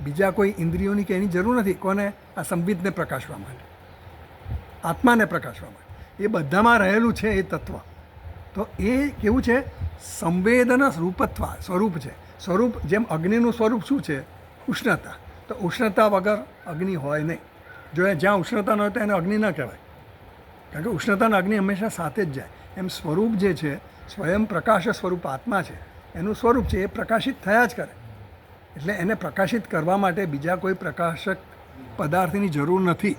બીજા કોઈ ઇન્દ્રિયોની કે એની જરૂર નથી. કોને? આ સંબિતને પ્રકાશવા માટે, આત્માને પ્રકાશવા માટે. એ બધામાં રહેલું છે એ તત્વ. તો એ કેવું છે, સંવેદન રૂપત્વ સ્વરૂપ છે. સ્વરૂપ જેમ અગ્નિનું સ્વરૂપ શું છે? ઉષ્ણતા. તો ઉષ્ણતા વગર અગ્નિ હોય નહીં. જો એ જ્યાં ઉષ્ણતા ન હોય તો એને અગ્નિ ન કહેવાય, કારણ કે ઉષ્ણતા અને અગ્નિ હંમેશા સાથે જ જાય. એમ સ્વરૂપ જે છે, સ્વયં પ્રકાશ સ્વરૂપ આત્મા છે, એનું સ્વરૂપ છે એ પ્રકાશિત થયા જ કરે. એટલે એને પ્રકાશિત કરવા માટે બીજા કોઈ પ્રકાશક પદાર્થની જરૂર નથી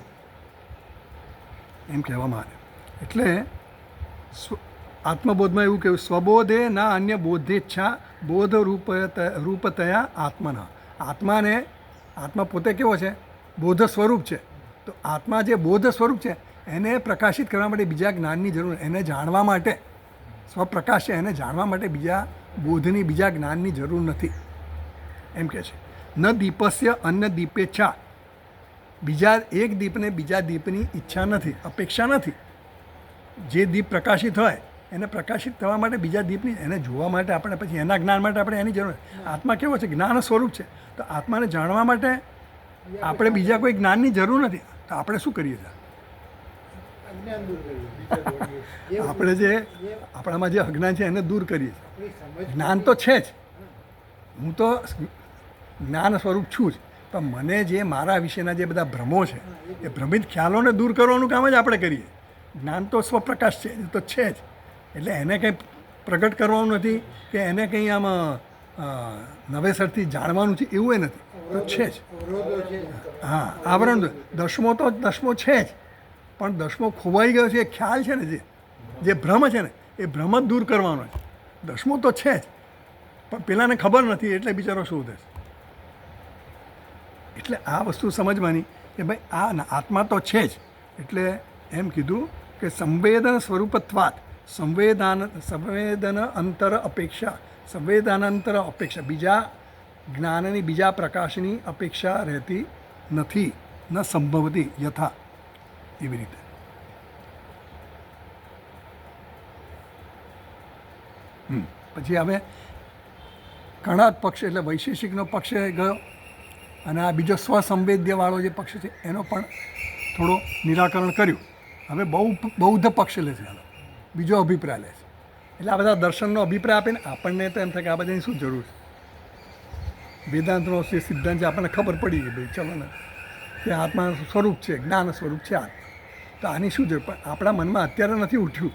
એમ કહેવામાં આવે. એટલે આત્મબોધમાં એવું કહ્યું, સ્વબોધે ના અન્ય બોધેચ્છા બોધ રૂપતયા આત્મના. આત્મા પોતે કેવો છે? બોધ સ્વરૂપ છે. તો આત્મા જે બોધ સ્વરૂપ છે એને પ્રકાશિત કરવા માટે બીજા જ્ઞાનની જરૂર, એને જાણવા માટે, સ્વપ્રકાશ છે એને જાણવા માટે બીજા બોધની, બીજા જ્ઞાનની જરૂર નથી એમ કહે છે. ન દીપસ્ય અન્ય દીપેચ્છા. બીજા એક દીપને બીજા દીપની ઈચ્છા નથી, અપેક્ષા નથી. જે દીપ પ્રકાશિત હોય એને પ્રકાશિત થવા માટે બીજા દીપની, એને જોવા માટે આપણે, પછી એના જ્ઞાન માટે આપણે એની જરૂર. આત્મા કેવો છે? જ્ઞાન સ્વરૂપ છે. તો આત્માને જાણવા માટે આપણે બીજા કોઈ જ્ઞાનની જરૂર નથી. તો આપણે શું કરીએ છીએ? અજ્ઞાન દૂર કર્યું, બીજા દોડીએ. આપણે જે આપણામાં જે અજ્ઞાન છે એને દૂર કરીએ છીએ. જ્ઞાન તો છે જ, હું તો જ્ઞાન સ્વરૂપ છું જ, પણ મને જે મારા વિશેના જે બધા ભ્રમો છે એ ભ્રમિત ખ્યાલોને દૂર કરવાનું કામ જ આપણે કરીએ. જ્ઞાન તો સ્વપ્રકાશ છે, એ તો છે જ. એટલે એને કંઈ પ્રગટ કરવાનું નથી કે એને કંઈ આમ નવેસરથી જાણવાનું છે એવું એ નથી, તો છે જ. અવરોધો છે. હા, આવરણ દસમો છે જ, પણ દસમો ખોવાઈ ગયો છે એ ખ્યાલ છે ને, જે ભ્રમ છે ને એ ભ્રમ જ દૂર કરવાનો છે. દસમો તો છે જ, પણ પેલાને ખબર નથી એટલે બિચારો શોધે છે. એટલે આ વસ્તુ સમજવાની કે ભાઈ આ આત્મા તો છે જ. એટલે એમ કીધું કે સંવેદન સ્વરૂપત્વાત, સંવેદન અંતર અપેક્ષા બીજા જ્ઞાનની, બીજા પ્રકાશની અપેક્ષા રહેતી નથી. ન સંભવતી યથા, એવી રીતે. પછી હવે કણાદ પક્ષ એટલે વૈશેષિકનો પક્ષ ગયો, અને આ બીજો સ્વસંવેદ્યવાળો જે પક્ષ છે એનો પણ થોડો નિરાકરણ કર્યું. હવે બૌદ્ધ પક્ષ લે છે, બીજો અભિપ્રાય લે છે. એટલે આ બધા દર્શનનો અભિપ્રાય આપીને આપણને તો એમ થાય કે આ બધાની શું જરૂર છે? વેદાંતનો જે સિદ્ધાંત છે આપણને ખબર પડી ગઈ, ભાઈ ચલો ને કે આત્મા સ્વરૂપ છે, જ્ઞાન સ્વરૂપ છે આ. તો આની શું જરૂર? પણ આપણા મનમાં અત્યારે નથી ઉઠ્યું,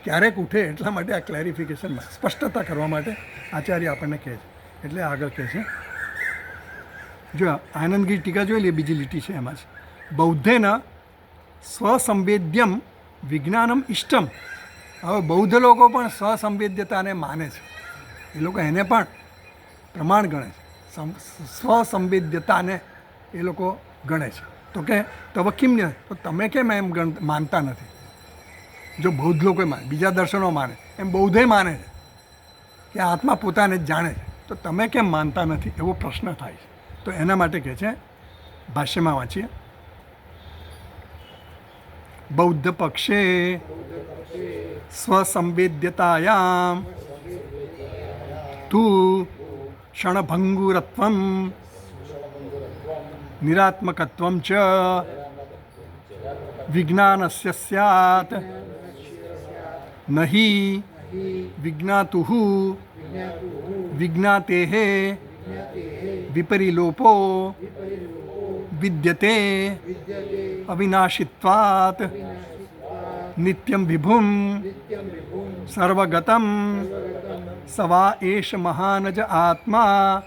ક્યારેક ઉઠે એટલા માટે આ ક્લેરિફિકેશનમાં સ્પષ્ટતા કરવા માટે આચાર્ય આપણને કહે છે. એટલે આગળ કહે છે, જો આનંદગીરી ટીકા જોઈ લે, બીજી લીટી છે એમાં છે, બૌદ્ધેન સ્વસંવેદ્યમ વિજ્ઞાનમ ઇષ્ટમ. હવે બૌદ્ધ લોકો પણ સ્વસંવેદ્યતાને માને છે, એ લોકો એને પણ પ્રમાણ ગણે છે. સ્વસંવેદ્યતાને એ લોકો ગણે છે. તો કે તવ કિમ ને, તો તમે કેમ એમ માનતા નથી? જો બૌદ્ધ લોકો માને, બીજા દર્શનો માને, એમ બૌદ્ધે માને છે કે આત્મા પોતાને જ જાણે છે, તો તમે કેમ માનતા નથી? એવો પ્રશ્ન થાય છે. તો એના માટે કહે છે, ભાષ્યમાં વાંચીએ, બૌદ્ધ પક્ષે સ્વસંવેદ્યતાયામ તું ક્ષણભંગુરત્વમ નિરાત્મકત્વમ ચ વિજ્ઞાનસ્ય સ્યાત નહિ વિજ્ઞાતુઃ વિજ્ઞાતેઃ વિપરિલોપો વિદ્યતે અવિનાશિત્વાત નિત્યમ વિભુમ સર્વગતમ સવા એષ મહાન જ આત્મા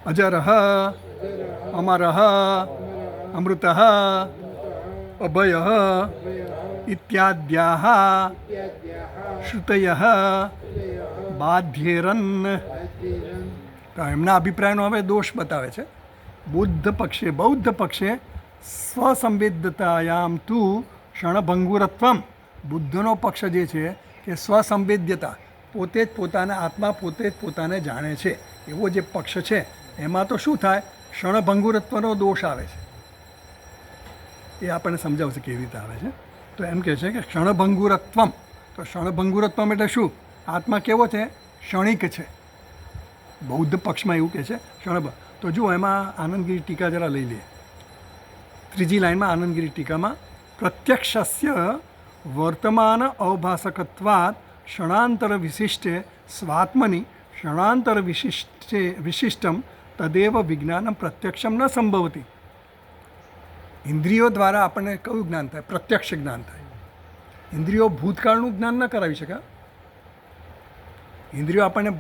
અજરઃ અમરઃ અમૃતઃ અભયઃ ઇત્યાદ્યાઃ શ્રુતયઃ બાધ્યેરન. તો એમના અભિપ્રાયનો હવે દોષ બતાવે છે બૌદ્ધ પક્ષે સ્વસંવેદ્યતાયામ તું ક્ષણભંગુરત્વમ. બુદ્ધનો પક્ષ જે છે કે સ્વસંવેદ્યતા, પોતે જ પોતાના આત્મા પોતે જ પોતાને જાણે છે એવો જે પક્ષ છે એમાં તો શું થાય, ક્ષણભંગુરત્વનો દોષ આવે છે. એ આપણને સમજાવશે કેવી રીતે આવે છે. તો એમ કહે છે કે ક્ષણભંગુરત્વમ. તો ક્ષણભંગુરત્વમ એટલે શું? આત્મા કેવો છે? ક્ષણિક છે. બૌદ્ધ પક્ષમાં એવું કહે છે તો જુઓ એમાં આનંદગીરી ટીકા જરા લઈ લઈએ. ત્રીજી લાઈનમાં આનંદગીરી ટીકામાં પ્રત્યક્ષસ્ય વર્તમાન અવભાસકત્વાત ક્ષણાંતર વિશિષ્ટે સ્વાત્મની ક્ષણાંતર વિશિષ્ટમ તદેવ વિજ્ઞાનમ પ્રત્યક્ષમ ન સંભવતી. ઇન્દ્રિયો દ્વારા આપણને કયું જ્ઞાન થાય? પ્રત્યક્ષ જ્ઞાન થાય. ઇન્દ્રિયો ભૂતકાળનું જ્ઞાન ન કરાવી શકે. ઇન્દ્રિયો આપણને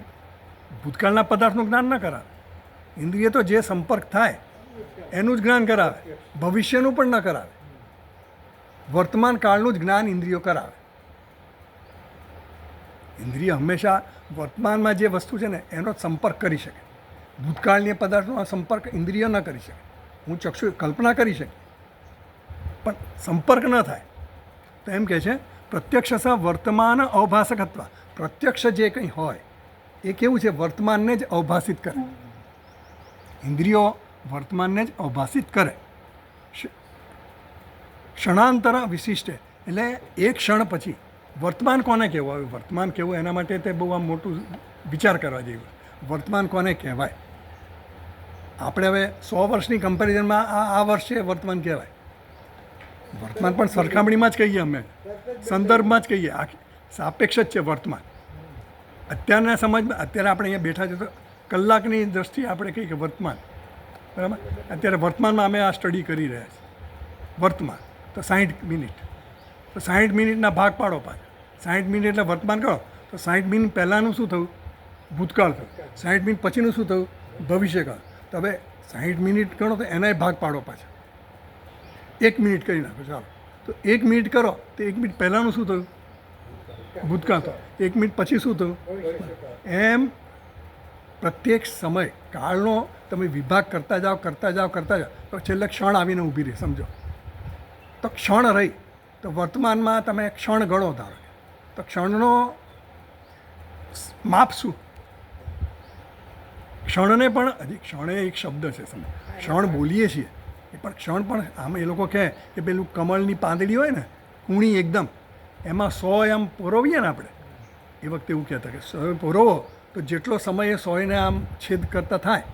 ભૂતકાળના પદાર્થનું જ્ઞાન ન કરાવે. ઇન્દ્રિય તો જે સંપર્ક થાય એનું જ જ્ઞાન કરાવે, ભવિષ્યનું પણ ન કરાવે. વર્તમાન કાળનું જ જ્ઞાન ઇન્દ્રિયો કરાવે. ઇન્દ્રિય હંમેશા વર્તમાનમાં જે વસ્તુ છે ને એનો જ સંપર્ક કરી શકે. ભૂતકાળની પદાર્થનો સંપર્ક ઇન્દ્રિય ન કરી શકે. હું ચક્ષુ કલ્પના કરી શકે પણ સંપર્ક ન થાય. તો એમ કહે છે પ્રત્યક્ષ વર્તમાન અવભાસકત્વ. પ્રત્યક્ષ જે કંઈ હોય એ કેવું છે? વર્તમાનને જ અવભાસિત કરે. ઇન્દ્રિયો વર્તમાનને જ અવભાસિત કરે. ક્ષણાંતર વિશિષ્ટ એટલે એક ક્ષણ પછી વર્તમાન કોને કહેવું? હવે વર્તમાન કહેવું એના માટે તે બહુ આમ મોટું વિચાર કરવા જેવું. વર્તમાન કોને કહેવાય? આપણે હવે 100 વર્ષની કમ્પેરિઝનમાં આ વર્ષે વર્તમાન કહેવાય. વર્તમાન પણ સરખામણીમાં જ કહીએ, અમે સંદર્ભમાં જ કહીએ. આ સાપેક્ષ જ છે વર્તમાન. અત્યારના સમજમાં અત્યારે આપણે અહીંયા બેઠા છે તો કલાકની દ્રષ્ટિએ આપણે કહીએ કે વર્તમાન, બરાબર. અત્યારે વર્તમાનમાં અમે આ સ્ટડી કરી રહ્યા છીએ. વર્તમાન તો 60 મિનિટ. તો 60 મિનિટના ભાગ પાડો પાછા. 60 મિનિટ એટલે વર્તમાન કરો તો 60 મિનિટ પહેલાંનું શું થયું? ભૂતકાળ થયું. 60 મિનિટ પછીનું શું થયું? ભવિષ્યકાળ. તો હવે 60 મિનિટ ગણો તો એનાય ભાગ પાડો પાછા. 1 મિનિટ કરી નાખો ચાલો. તો 1 મિનિટ કરો તો 1 મિનિટ પહેલાંનું શું થયું? ભૂતકાળ થયું. 1 મિનિટ પછી શું થયું? એમ પ્રત્યેક સમય કાળનો તમે વિભાગ કરતા જાઓ તો છેલ્લે ક્ષણ આવીને ઊભી રહી. સમજો તો ક્ષણ રહી તો વર્તમાનમાં તમે ક્ષણ ગણો ધારો તો ક્ષણનો માપ શું? ક્ષણને પણ હજી ક્ષણે એક શબ્દ છે, સમજો ક્ષણ બોલીએ છીએ એ પણ ક્ષણ પણ આમ એ લોકો કહે કે પેલું કમળની પાંદડી હોય ને કૂણી એકદમ, એમાં 100 એમ પોરવીએ ને આપણે એ વખતે એવું કહેતા કે 100 પોરવો તો જેટલો સમય એ 100ને આમ છેદ કરતા થાય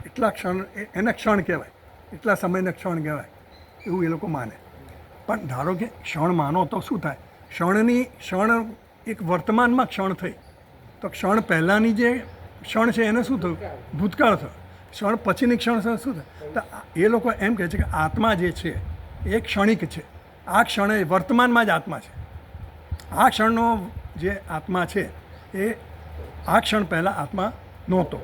એટલા ક્ષણ એને ક્ષણ કહેવાય, એટલા સમયને ક્ષણ કહેવાય એવું એ લોકો માને. પણ ધારો કે ક્ષણ માનો તો શું થાય? ક્ષણ એક વર્તમાનમાં ક્ષણ થઈ તો ક્ષણ પહેલાંની જે ક્ષણ છે એને શું થયું? ભૂતકાળ થયો. ક્ષણ પછીની ક્ષણ શું થાય? તો એ લોકો એમ કહે છે કે આત્મા જે છે એ ક્ષણિક છે. આ ક્ષણે વર્તમાનમાં જ આત્મા છે. આ ક્ષણનો જે આત્મા છે એ આ ક્ષણ પહેલાં આત્મા નહોતો.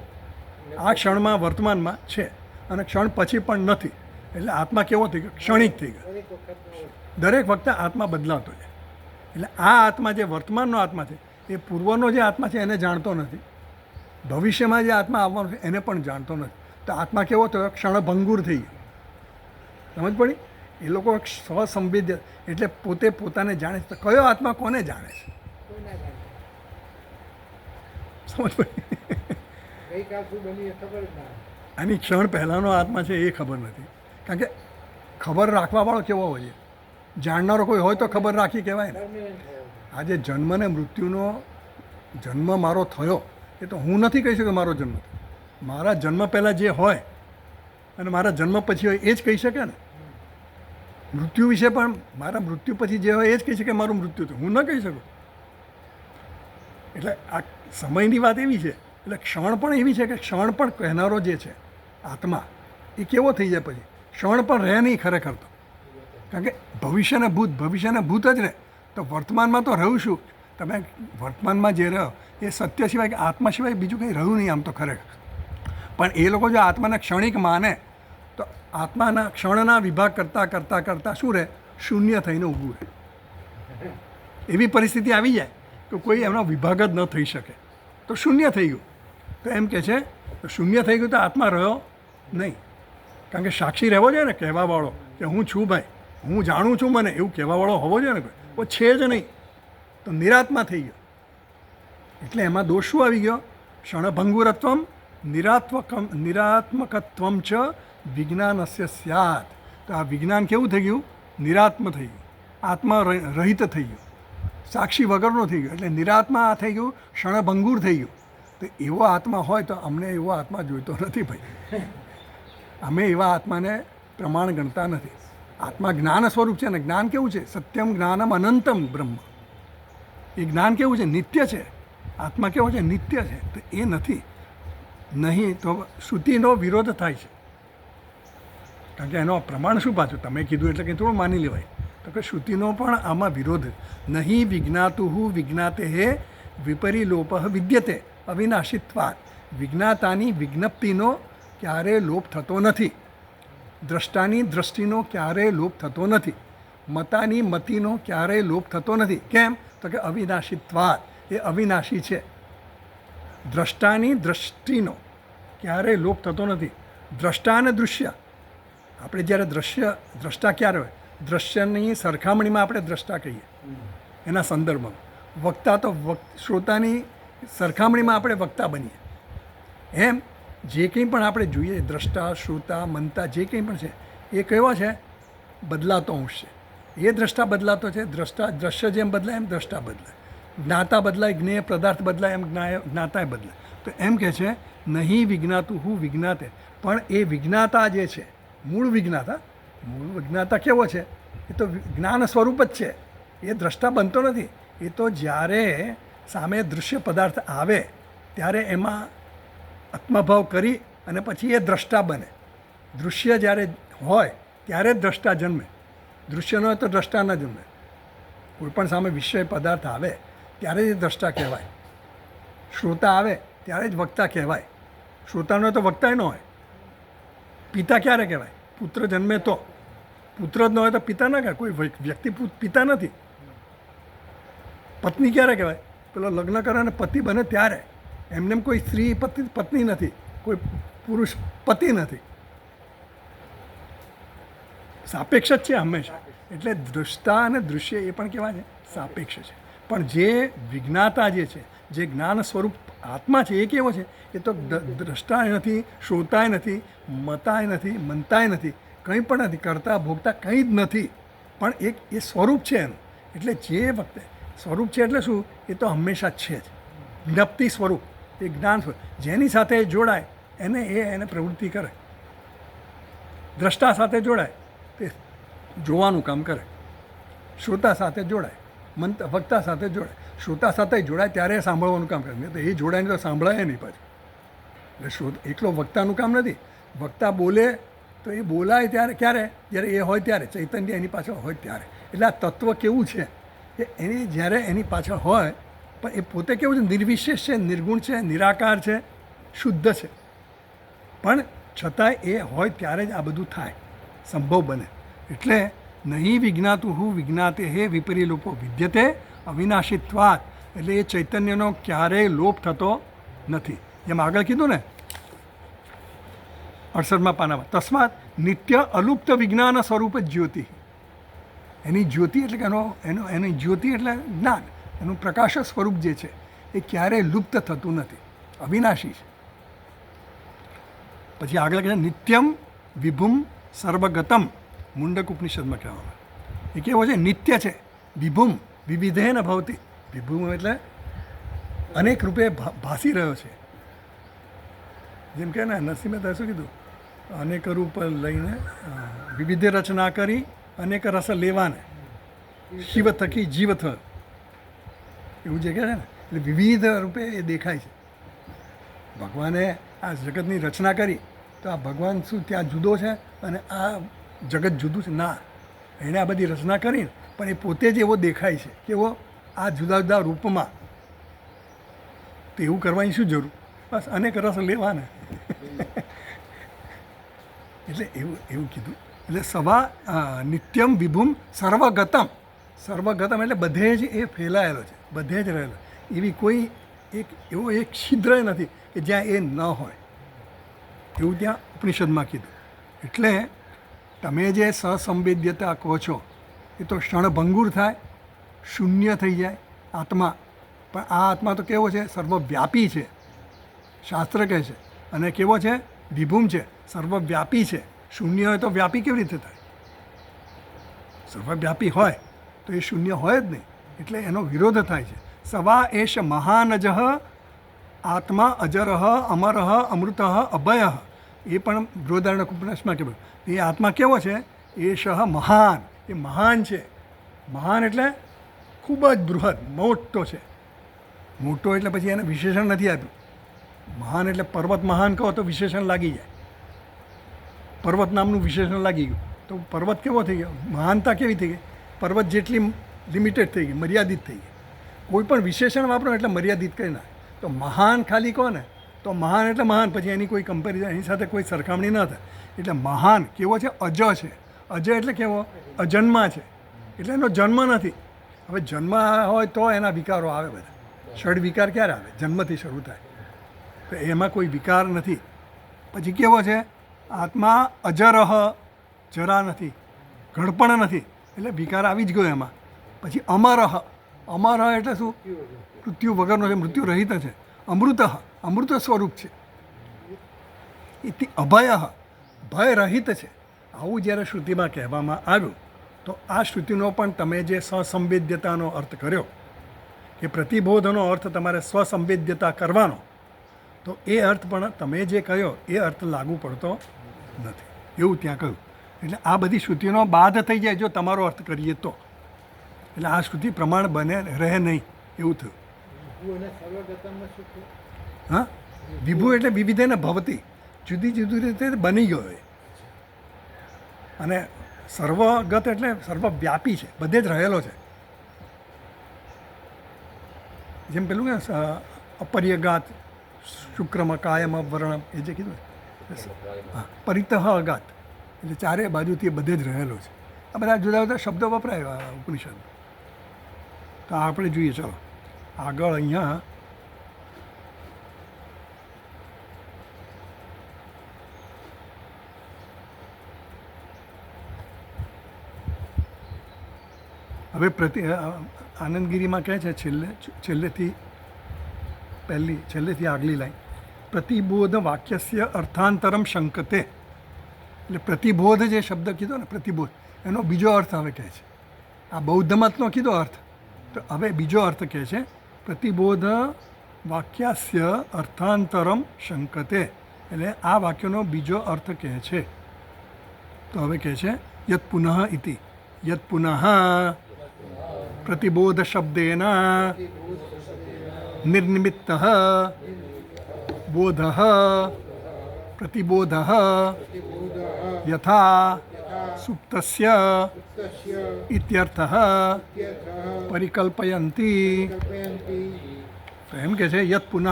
આ ક્ષણમાં વર્તમાનમાં છે અને ક્ષણ પછી પણ નથી. એટલે આત્મા કેવો થઈ ગયો? ક્ષણિક થઈ ગયો. દરેક વખતે આત્મા બદલાતો છે. એટલે આ આત્મા જે વર્તમાનનો આત્મા છે એ પૂર્વનો જે આત્મા છે એને જાણતો નથી. ભવિષ્યમાં જે આત્મા આવવાનો છે એને પણ જાણતો નથી. તો આત્મા કેવો થયો? ક્ષણભંગુર થઈ ગયો. સમજ પડી? એ લોકો સ્વસંવેદ્ય એટલે પોતે પોતાને જાણે છે. તો કયો આત્મા કોને જાણે છે? સમજ પડી? આની ક્ષણ પહેલાંનો આત્મા છે એ ખબર નથી. કારણ કે ખબર રાખવાવાળો કેવો હોય છે? જાણનારો કોઈ હોય તો ખબર રાખી કહેવાય ને. આજે જન્મ ને મૃત્યુનો જન્મ મારો થયો એ તો હું નથી કહી શકતો મારો જન્મ થયો. મારા જન્મ પહેલાં જે હોય અને મારા જન્મ પછી હોય એ જ કહી શકે ને. મૃત્યુ વિશે પણ મારા મૃત્યુ પછી જે હોય એ જ કહી શકે મારું મૃત્યુ થયું. હું ન કહી શકું. એટલે આ સમયની વાત એવી છે. એટલે ક્ષણ પણ એવી છે કે ક્ષણ પણ કહેનારો જે છે આત્મા એ કેવો થઈ જાય પછી? ક્ષણ પણ રહે નહીં ખરેખર તો. કારણ કે ભવિષ્યને ભૂત જ રહે. તો વર્તમાનમાં તો રહ્યું શું? તમે વર્તમાનમાં જે રહ્યો એ સત્ય સિવાય કે આત્મા સિવાય બીજું કંઈ રહ્યું નહીં આમ તો ખરેખર. પણ એ લોકો જો આત્માને ક્ષણિક માને તો આત્માના ક્ષણના વિભાગ કરતાં શું રહે? શૂન્ય થઈને ઊભું રહે. એવી પરિસ્થિતિ આવી જાય કે કોઈ એમનો વિભાગ જ ન થઈ શકે તો શૂન્ય થઈ ગયું. તો એમ કહે છે શૂન્ય થઈ ગયું તો આત્મા રહ્યો નહીં. કારણ કે સાક્ષી રહેવો જોઈએ ને કહેવાવાળો કે હું છું ભાઈ, હું જાણું છું મને, એવું કહેવાવાળો હોવો જોઈએ ને કોઈ છે જ નહીં, તો નિરાત્મા થઈ ગયો. એટલે એમાં દોષ શું આવી ગયો? ક્ષણભંગુરત્વમ નિરાત્મકત્વમ ચ વિજ્ઞાનસ્ય સ્યાત. તો આ વિજ્ઞાન કેવું થઈ ગયું? નિરાત્મ થઈ ગયું, આત્મા રહિત થઈ ગયું, સાક્ષી વગરનો થઈ ગયો. એટલે નિરાત્મા થઈ ગયું, ક્ષણભંગુર થઈ ગયું. તો એવો આત્મા હોય તો અમને એવો આત્મા જોઈતો નથી ભાઈ. અમે એવા આત્માને પ્રમાણ ગણતા નથી. આત્મા જ્ઞાન સ્વરૂપ છે ને. જ્ઞાન કેવું છે? સત્યમ જ્ઞાનમ અનંતમ બ્રહ્મ. એ જ્ઞાન કેવું છે? નિત્ય છે. આત્મા કેવો છે? નિત્ય છે. તો એ નથી. નહીં તો શ્રુતિનો વિરોધ થાય છે. કારણ કે એનો પ્રમાણ શું પાછું તમે કીધું એટલે કંઈ થોડું માની લેવાય. તો કે શ્રુતિનો પણ આમાં વિરોધ. નહીં વિજ્ઞાતુ વિજ્ઞાતે વિપરીલોપ વિદ્યતે અવિનાશિત્વાત. વિજ્ઞાતાની વિજ્ઞપ્તિનો ક્યારેય લોપ થતો નથી. દ્રષ્ટાની દ્રષ્ટિનો ક્યારેય લોપ થતો નથી. મતાની મતિનો ક્યારેય લોપ થતો નથી. કેમ? તો કે અવિનાશિત્વાત. એ અવિનાશી છે. દ્રષ્ટાની દ્રષ્ટિનો ક્યારેય લોપ થતો નથી. દ્રષ્ટા અને દૃશ્ય, આપણે જ્યારે દ્રષ્ટા ક્યારે હોય? દ્રશ્યની સરખામણીમાં આપણે દ્રષ્ટા કહીએ એના સંદર્ભમાં. વક્તા તો શ્રોતાની સરખામણીમાં આપણે વક્તા બનીએ. એમ જે કંઈ પણ આપણે જોઈએ, દ્રષ્ટા, શ્રોતા, મનતા જે કંઈ પણ છે એ કેવો છે? બદલાતો અંશ છે. એ દ્રષ્ટા બદલાતો છે. દ્રશ્ય જેમ બદલાય એમ દ્રષ્ટા બદલાય. જ્ઞાતા બદલાય, જ્ઞેય પદાર્થ બદલાય એમ જ્ઞાતા બદલાય. તો એમ કહે છે નહીં વિજ્ઞાતું વિજ્ઞાતે. પણ એ વિજ્ઞાતા જે છે, મૂળ વિજ્ઞાતા કેવો છે? એ તો જ્ઞાન સ્વરૂપ જ છે. એ દ્રષ્ટા બનતો નથી. એ તો જ્યારે સામે દૃશ્ય પદાર્થ આવે ત્યારે એમાં આત્મભાવ કરી અને પછી એ દ્રષ્ટા બને. દૃશ્ય જ્યારે હોય ત્યારે જ દ્રષ્ટા જન્મે. દૃશ્ય ન હોય તો દ્રષ્ટા ન જન્મે. કોઈ પણ સામે વિષય પદાર્થ આવે ત્યારે જ દ્રષ્ટા કહેવાય. શ્રોતા આવે ત્યારે જ વક્તા કહેવાય. શ્રોતા ન હોય તો વક્તા ન હોય. પિતા ક્યારે કહેવાય? પુત્ર જન્મે તો. પુત્ર જ ન હોય તો પિતા ના કહેવાય. કોઈ વ્યક્તિ પિતા નથી. પત્ની ક્યારે કહેવાય? પેલો લગ્ન કરે અને પતિ બને ત્યારે. એમને કોઈ સ્ત્રી પત્ની નથી, કોઈ પુરુષ પતિ નથી. સાપેક્ષ જ છે હંમેશા. એટલે દ્રષ્ટા અને દૃશ્ય એ પણ કેવા છે? સાપેક્ષ છે. પણ જે વિજ્ઞાતા જે છે, જે જ્ઞાન સ્વરૂપ આત્મા છે, એ કેવો છે? એ તો દ્રષ્ટાય નથી, શ્રોતાય નથી, મતાય નથી, મનતાય નથી, કંઈ પણ નથી, કરતા ભોગતા કંઈ જ નથી. પણ એક એ સ્વરૂપ છે એનું. એટલે જે વખતે સ્વરૂપ છે એટલે શું? એ તો હંમેશા છે જ. જ્ઞપ્તિ સ્વરૂપ, એ જ્ઞાન સ્વરૂપ. જેની સાથે જોડાય એને પ્રવૃત્તિ કરે. દ્રષ્ટા સાથે જોડાય તે જોવાનું કામ કરે. શ્રોતા સાથે જોડાય, વક્તા સાથે જોડાય. શ્રોતા સાથે જોડાય ત્યારે સાંભળવાનું કામ કરે. નહીં તો એ જોડાયને તો સાંભળાય નહીં પાછું. એટલે એકલો વક્તાનું કામ નથી. વક્તા બોલે તો એ બોલાય ત્યારે ક્યારે? જ્યારે એ હોય ત્યારે, ચૈતન્ય એની પાછળ હોય ત્યારે. એટલે આ તત્વ કેવું છે કે એની જ્યારે એની પાછળ હોય પણ એ પોતે કેવું છે? નિર્વિશેષ છે, નિર્ગુણ છે, નિરાકાર છે, શુદ્ધ છે. પણ છતાંય એ હોય ત્યારે જ આ બધું થાય, સંભવ બને. એટલે નહીં વિજ્ઞાતું વિજ્ઞાતે વિપરીલોપો વિદ્યતે અવિનાશિત્વાત. એટલે એ ચૈતન્યનો ક્યારેય લોપ થતો નથી. જેમ આગળ કીધું ને 68મા પાનામાં, તસ્માત નિત્ય અલુપ્ત વિજ્ઞાન સ્વરૂપ જ્યોતિ. એની જ્યોતિ એટલે કે એની જ્યોતિ એટલે જ્ઞાન, એનું પ્રકાશ સ્વરૂપ જે છે એ ક્યારેય લુપ્ત થતું નથી, અવિનાશી છે. પછી આગળ કહે નિત્યમ વિભુમ સર્વગતમ. મુંડક ઉપનિષદમાં કહેવામાં એ કેવો છે? નિત્ય છે. વિભુમ વિવિધેન ભવતી. વિભુમ એટલે અનેક રૂપે ભાસી રહ્યો છે. જેમ કે ને નરસિંહ મહેતાએ શું કીધું? અનેક રૂપ લઈને વિવિધ રચના કરી અનેક રસ લેવાને શિવ થકી જીવ થ. એવું જે કહે છે ને, એટલે વિવિધ રૂપે એ દેખાય છે. ભગવાને આ જગતની રચના કરી તો આ ભગવાન શું ત્યાં જુદો છે અને આ જગત જુદું છે? ના, એણે આ બધી રચના કરી પણ એ પોતે જ એવો દેખાય છે. કેવો? આ જુદા જુદા રૂપમાં. તો એવું કરવાની શું જરૂર? બસ અનેક રસ લેવાને. એટલે એવું કીધું. એટલે સવા નિત્યમ વિભુમ સર્વગતમ. સર્વગતમ એટલે બધે જ એ ફેલાયેલો છે, બધે જ રહેલો. એવી કોઈ એવો એક છિદ્ર નથી કે જ્યાં એ ન હોય. એવું ત્યાં ઉપનિષદમાં કીધું. એટલે તમે જે સસંવેદ્યતા કહો છો એ તો ક્ષણભંગુર થાય, શૂન્ય થઈ જાય આત્મા. પણ આ આત્મા તો કેવો છે? સર્વવ્યાપી છે, શાસ્ત્ર કહે છે. અને કેવો છે? વિભૂમ છે, સર્વવ્યાપી છે. શૂન્ય હોય તો વ્યાપી કેવી રીતે થાય? સર્વવ્યાપી હોય તો એ શૂન્ય હોય જ નહીં. એટલે એનો વિરોધ થાય છે. સવા એશ મહાનજઃ આત્મા અજરઃ અમરઃ અમૃતઃ અભય. એ પણ બૃહદારણ્યક ઉપનિષદમાં કહેવાય. એ આત્મા કેવો છે? એષ મહાન, એ મહાન છે. મહાન એટલે ખૂબ જ બૃહદ, મોટો છે. મોટો એટલે પછી એને વિશેષણ નથી આપ્યું. મહાન એટલે પર્વત મહાન કહો તો વિશેષણ લાગી જાય. પર્વત નામનું વિશેષણ લાગી ગયું તો પર્વત કેવો થઈ ગયો? મહાનતા કેવી થઈ ગઈ? પર્વત જેટલી લિમિટેડ થઈ ગઈ, મર્યાદિત થઈ ગઈ. કોઈ પણ વિશેષણ વાપરો એટલે મર્યાદિત કરી નાખે. તો મહાન ખાલી કહો ને તો મહાન એટલે મહાન, પછી એની કોઈ કમ્પેરિઝન, એની સાથે કોઈ સરખામણી ન થાય. એટલે મહાન કેવો છે? અજ છે. અજ એટલે કેવો? અજન્મા છે. એટલે એનો જન્મ નથી. હવે જન્મ હોય તો એના વિકારો આવે બધા. ષડ વિકાર ક્યારે આવે? જન્મથી શરૂ થાય. તો એમાં કોઈ વિકાર નથી. પછી કેવો છે? આત્મા અજરહ, જરા નથી, ઘડપણ નથી, એટલે વિકાર આવી જ ગયો એમાં. પછી અમરહ, અમરહ એટલે શું? મૃત્યુ વગરનો છે, મૃત્યુ રહિત છે. અમૃત, અમૃત સ્વરૂપ છે. એથી અભય, ભય રહિત છે. આવું જ્યારે શ્રુતિમાં કહેવામાં આવ્યું તો આ શ્રુતિનો પણ તમે જે સસંવેદ્યતાનો અર્થ કર્યો કે પ્રતિબોધનો અર્થ તમારે સ્વસંવેદ્યતા કરવાનો, તો એ અર્થ પણ તમે જે કહ્યો એ અર્થ લાગુ પડતો નથી, એવું ત્યાં કહ્યું. એટલે આ બધી શ્રુતિનો બાધ થઈ જાય જો તમારો અર્થ કરીએ તો. એટલે આ શ્રુતિ પ્રમાણ બને રહે નહીં, એવું થયું. હા, વિભુ એટલે વિવિધે ને ભવતી, જુદી જુદી રીતે બની ગયો એ. અને સર્વગત એટલે સર્વવ્યાપી છે, બધે જ રહેલો છે. જેમ પેલું કે અપર્યગાત શુક્રમ કાયમ વર્ણમ, એ જે કીધું હા, પરિતઃ અગાત એટલે ચારે બાજુથી બધે જ રહેલો છે. આ બધા જુદા જુદા શબ્દો વપરાય ઉપનિષદ. તો આપણે જોઈએ, ચલો આગળ. અહીંયા હવે આનંદગીરીમાં કહે છે છેલ્લેથી આગલી લાઈન, પ્રતિબોધ વાક્યસ્ય અર્થાંતરમ શંકતે. એટલે પ્રતિબોધ જે શબ્દ કીધો ને, પ્રતિબોધ, એનો બીજો અર્થ હવે કહે છે. આ બૌદ્ધ મતનો કીધો અર્થ, તો હવે બીજો અર્થ કહે છે. પ્રતિબોધ વાક્યાસ્ય અર્થાંતરમ શંકતે, એટલે આ વાક્યનો બીજો અર્થ કહે છે. તો હવે કહે છે યત પુનઃ ઇતિ, યત પુનઃ પ્રતિબોધ શબ્દેન નિર્નિમિત્ત બોધ પ્રતિબોધ યથા સુપ્તસ્ય ઇત્યર્થઃ પરિકલ્પયંતી. તો એમ કે છે યત પુનઃ,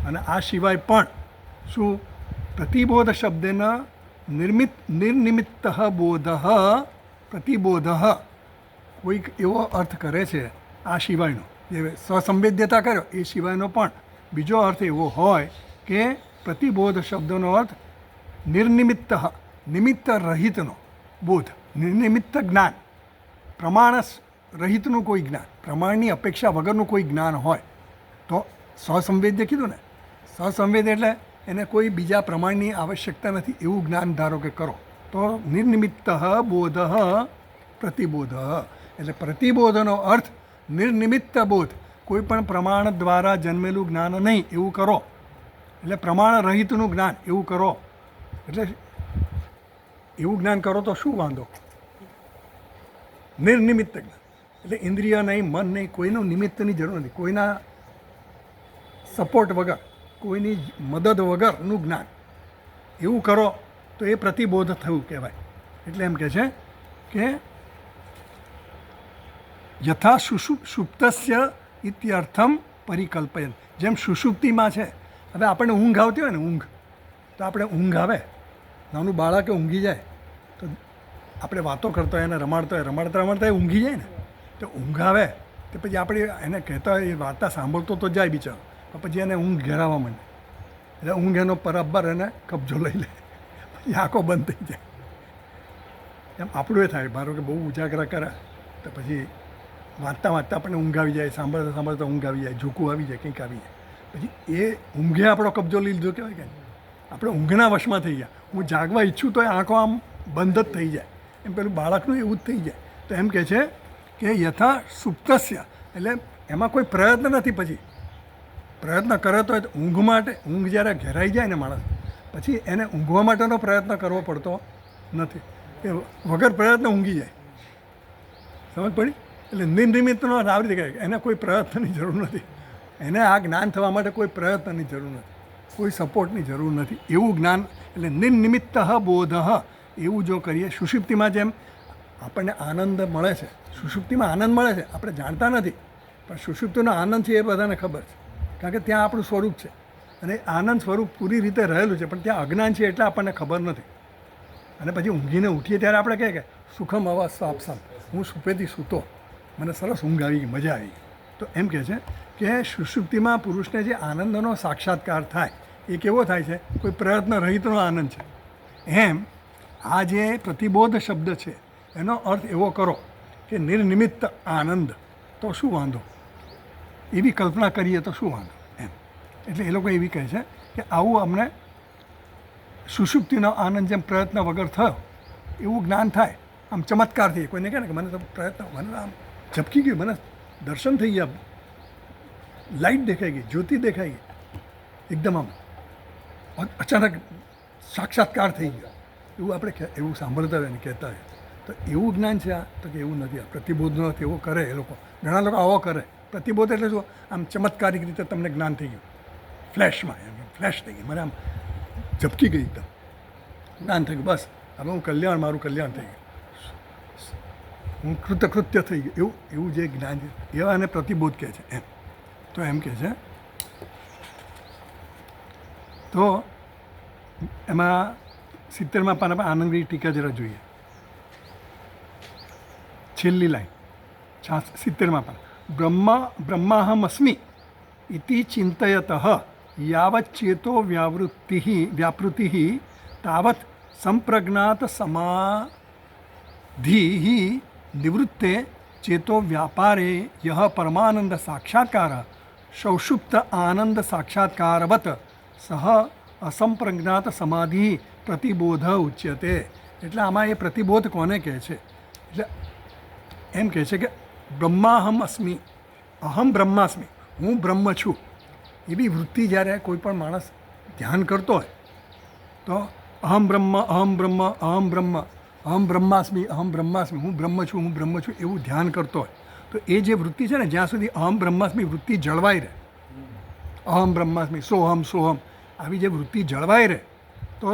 અને આ સિવાય પણ શું? પ્રતિબોધ શબ્દેન નિર્નિમિત્ત બોધ પ્રતિબોધ, કોઈક એવો અર્થ કરે છે આ સિવાયનો, જે સ્વસંવેદ્યતા કર્યો એ સિવાયનો પણ બીજો અર્થ એવો હોય કે પ્રતિબોધ શબ્દનો અર્થ નિર્નિમિત્ત, નિમિત્ત રહિતનો બોધ, નિર્નિમિત્ત જ્ઞાન, પ્રમાણ રહિતનું કોઈ જ્ઞાન, પ્રમાણની અપેક્ષા વગરનું કોઈ જ્ઞાન હોય તો સ્વસંવેદ્ય કીધું ને. સ્વસંવેદ્ય એટલે એને કોઈ બીજા પ્રમાણની આવશ્યકતા નથી એવું જ્ઞાન ધારો કે કરો તો નિર્નિમિત્ત બોધ પ્રતિબોધ. એટલે પ્રતિબોધનો અર્થ નિર્નિમિત્ત બોધ, કોઈ પણ પ્રમાણ દ્વારા જન્મેલું જ્ઞાન નહીં એવું કરો. એટલે પ્રમાણ રહિતનું જ્ઞાન એવું કરો. એટલે એવું જ્ઞાન કરો તો શું વાંધો? નિર્નિમિત્ત જ્ઞાન એટલે ઇન્દ્રિય નહીં, મન નહીં, કોઈનું નિમિત્તની જરૂર નથી, કોઈના સપોર્ટ વગર, કોઈની મદદ વગરનું જ્ઞાન એવું કરો તો એ પ્રતિબોધ થયું કહેવાય. એટલે એમ કહે છે કે યથા સુષુપ્તસ્ય ઇત્યર્થમ પરિકલ્પયન. જેમ સુષુપ્તિમાં છે, હવે આપણને ઊંઘ આવતી હોય ને, ઊંઘ તો આપણે ઊંઘ આવે, નાનું બાળકે ઊંઘી જાય તો આપણે વાતો કરતા હોય, એને રમાડતા હોય, રમાડતા એ ઊંઘી જાય ને, તો ઊંઘ આવે તો પછી આપણે એને કહેતા હોય, એ વાર્તા સાંભળતો તો જાય બિચારો, પણ પછી એને ઊંઘ ઘેરાવા માંડે. એટલે ઊંઘ એનો બરાબર એને કબજો લઈ લે, પછી આંખો બંધ થઈ જાય. એમ આપણું એ થાય. ધારો કે બહુ ઉજાગરા કર્યા તો પછી વાંચતા વાંચતા આપણને ઊંઘ આવી જાય, સાંભળતા સાંભળતા ઊંઘ આવી જાય, ઝૂકું આવી જાય, કંઈક આવી જાય. પછી એ ઊંઘે આપણો કબજો લઈ લીધો કહેવાય કે નહીં. આપણે ઊંઘના વશમાં થઈ ગયા. હું જાગવા ઈચ્છું તો એ આંખો આમ બંધ જ થઈ જાય. એમ પેલું બાળકનું એવું જ થઈ જાય. તો એમ કહે છે કે યથા સુપ્તસ્ય, એટલે એમાં કોઈ પ્રયત્ન નથી. પછી પ્રયત્ન કરે તો ઊંઘ માટે, ઊંઘ જ્યારે ઘેરાઈ જાય ને માણસ, પછી એને ઊંઘવા માટેનો પ્રયત્ન કરવો પડતો નથી. એ વગર પ્રયત્ન ઊંઘી જાય. સમજ પડી? એટલે નિર્નિમિત્તનો આવી રીતે કહે એને કોઈ પ્રયત્નની જરૂર નથી. એને આ જ્ઞાન થવા માટે કોઈ પ્રયત્નની જરૂર નથી, કોઈ સપોર્ટની જરૂર નથી. એવું જ્ઞાન એટલે નિર્નિમિત્ત બોધ, એવું જો કરીએ. સુષુપ્તિમાં જેમ આપણને આનંદ મળે છે, સુષુપ્તિમાં આનંદ મળે છે, આપણે જાણતા નથી, પણ સુષુપ્તિનો આનંદ છે એ બધાને ખબર છે, કારણ કે ત્યાં આપણું સ્વરૂપ છે અને આનંદ સ્વરૂપ પૂરી રીતે રહેલું છે. પણ ત્યાં અજ્ઞાન છે એટલે આપણને ખબર નથી. અને પછી ઊંઘીને ઉઠીએ ત્યારે આપણે કહે કે સુખમ અવાજ સાપસામ, હું સુપેથી સૂતો, મને સરસ ઊંઘ આવી ગઈ, મજા આવી ગઈ. તો એમ કહે છે કે સુષુપ્તિમાં પુરુષને જે આનંદનો સાક્ષાત્કાર થાય એ કેવો થાય છે? કોઈ પ્રયત્ન રહિતનો આનંદ છે. એમ આ જે પ્રતિબોધ શબ્દ છે એનો અર્થ એવો કરો કે નિર્નિમિત્ત આનંદ, તો શું વાંધો? એવી કલ્પના કરીએ તો શું વાંધો? એમ એટલે એ લોકો એવી કહે છે કે આવું અમને સુષુપ્તિનો આનંદ જેમ પ્રયત્ન વગર થયો એવું જ્ઞાન થાય. આમ ચમત્કારથી કોઈને કહે ને કે મને તો પ્રયત્ન, મને આમ ઝપકી ગયું, મને દર્શન થઈ ગયા, લાઇટ દેખાઈ ગઈ, જ્યોતિ દેખાઈ ગઈ, એકદમ આમ અચાનક સાક્ષાત્કાર થઈ ગયો, એવું આપણે એવું સાંભળતા હોય ને કહેતા હોય. તો એવું જ્ઞાન છે આ? તો કે એવું નથી. આ પ્રતિબોધનો અર્થ એવો કરે એ લોકો, ઘણા લોકો આવો કરે. પ્રતિબોધ એટલે શું? આમ ચમત્કારિક રીતે તમને જ્ઞાન થઈ ગયું, ફ્લેશમાં, એમ ફ્લેશ થઈ ગઈ, મને આમ ઝપકી ગઈ, એકદમ જ્ઞાન થઈ ગયું, બસ હવે હું કલ્યાણ, મારું કલ્યાણ થઈ ગયું, હું કૃતકૃત્ય થઈ ગયું, એવું એવું જે જ્ઞાન છે એવા એને પ્રતિબોધ કહે છે. એમ તો એમ કહે છે. તો એમાં 70મા પાના પર આનંદગીરી ટીકા જરા જોઈએ, છેલ્લી લાઈન 70મા પાના. બ્રહ્માહમ અસ્મિ ઇતિ ચિંતયત યાવત ચેતો વ્યાપૃતિ તાવત સંપ્રજ્ઞાત સમાધિ નિવૃત્તે ચેતો વ્યાપારે યહ પરમાનંદ સાક્ષાત્કાર સૌષુપ્ત આનંદ સાક્ષાત્કારવત સહ અસંપ્રજ્ઞાત સમાધિ પ્રતિબોધ ઉચ્યતે. એટલે આમાં એ પ્રતિબોધ કોને કહે છે? એટલે એમ કહે છે કે બ્રહ્માહમ અસ્મિ, અહમ બ્રહ્માસ્મિ, હું બ્રહ્મ છું, એવી વૃત્તિ જ્યારે કોઈ પણ માણસ ધ્યાન કરતો હોય તો અહમ બ્રહ્મ, અહમ બ્રહ્મ, અહમ બ્રહ્મ, અહમ બ્રહ્માસ્મિ, અહમ બ્રહ્માસ્મિ, હું બ્રહ્મ છું, હું બ્રહ્મ છું, એવું ધ્યાન કરતો હોય તો એ જે વૃત્તિ છે ને, જ્યાં સુધી અહમ બ્રહ્માસ્મિ વૃત્તિ જળવાઈ રહે, અહમ બ્રહ્માસ્મિ, સોહમ સોહમ, આવી જે વૃત્તિ જળવાઈ રહે તો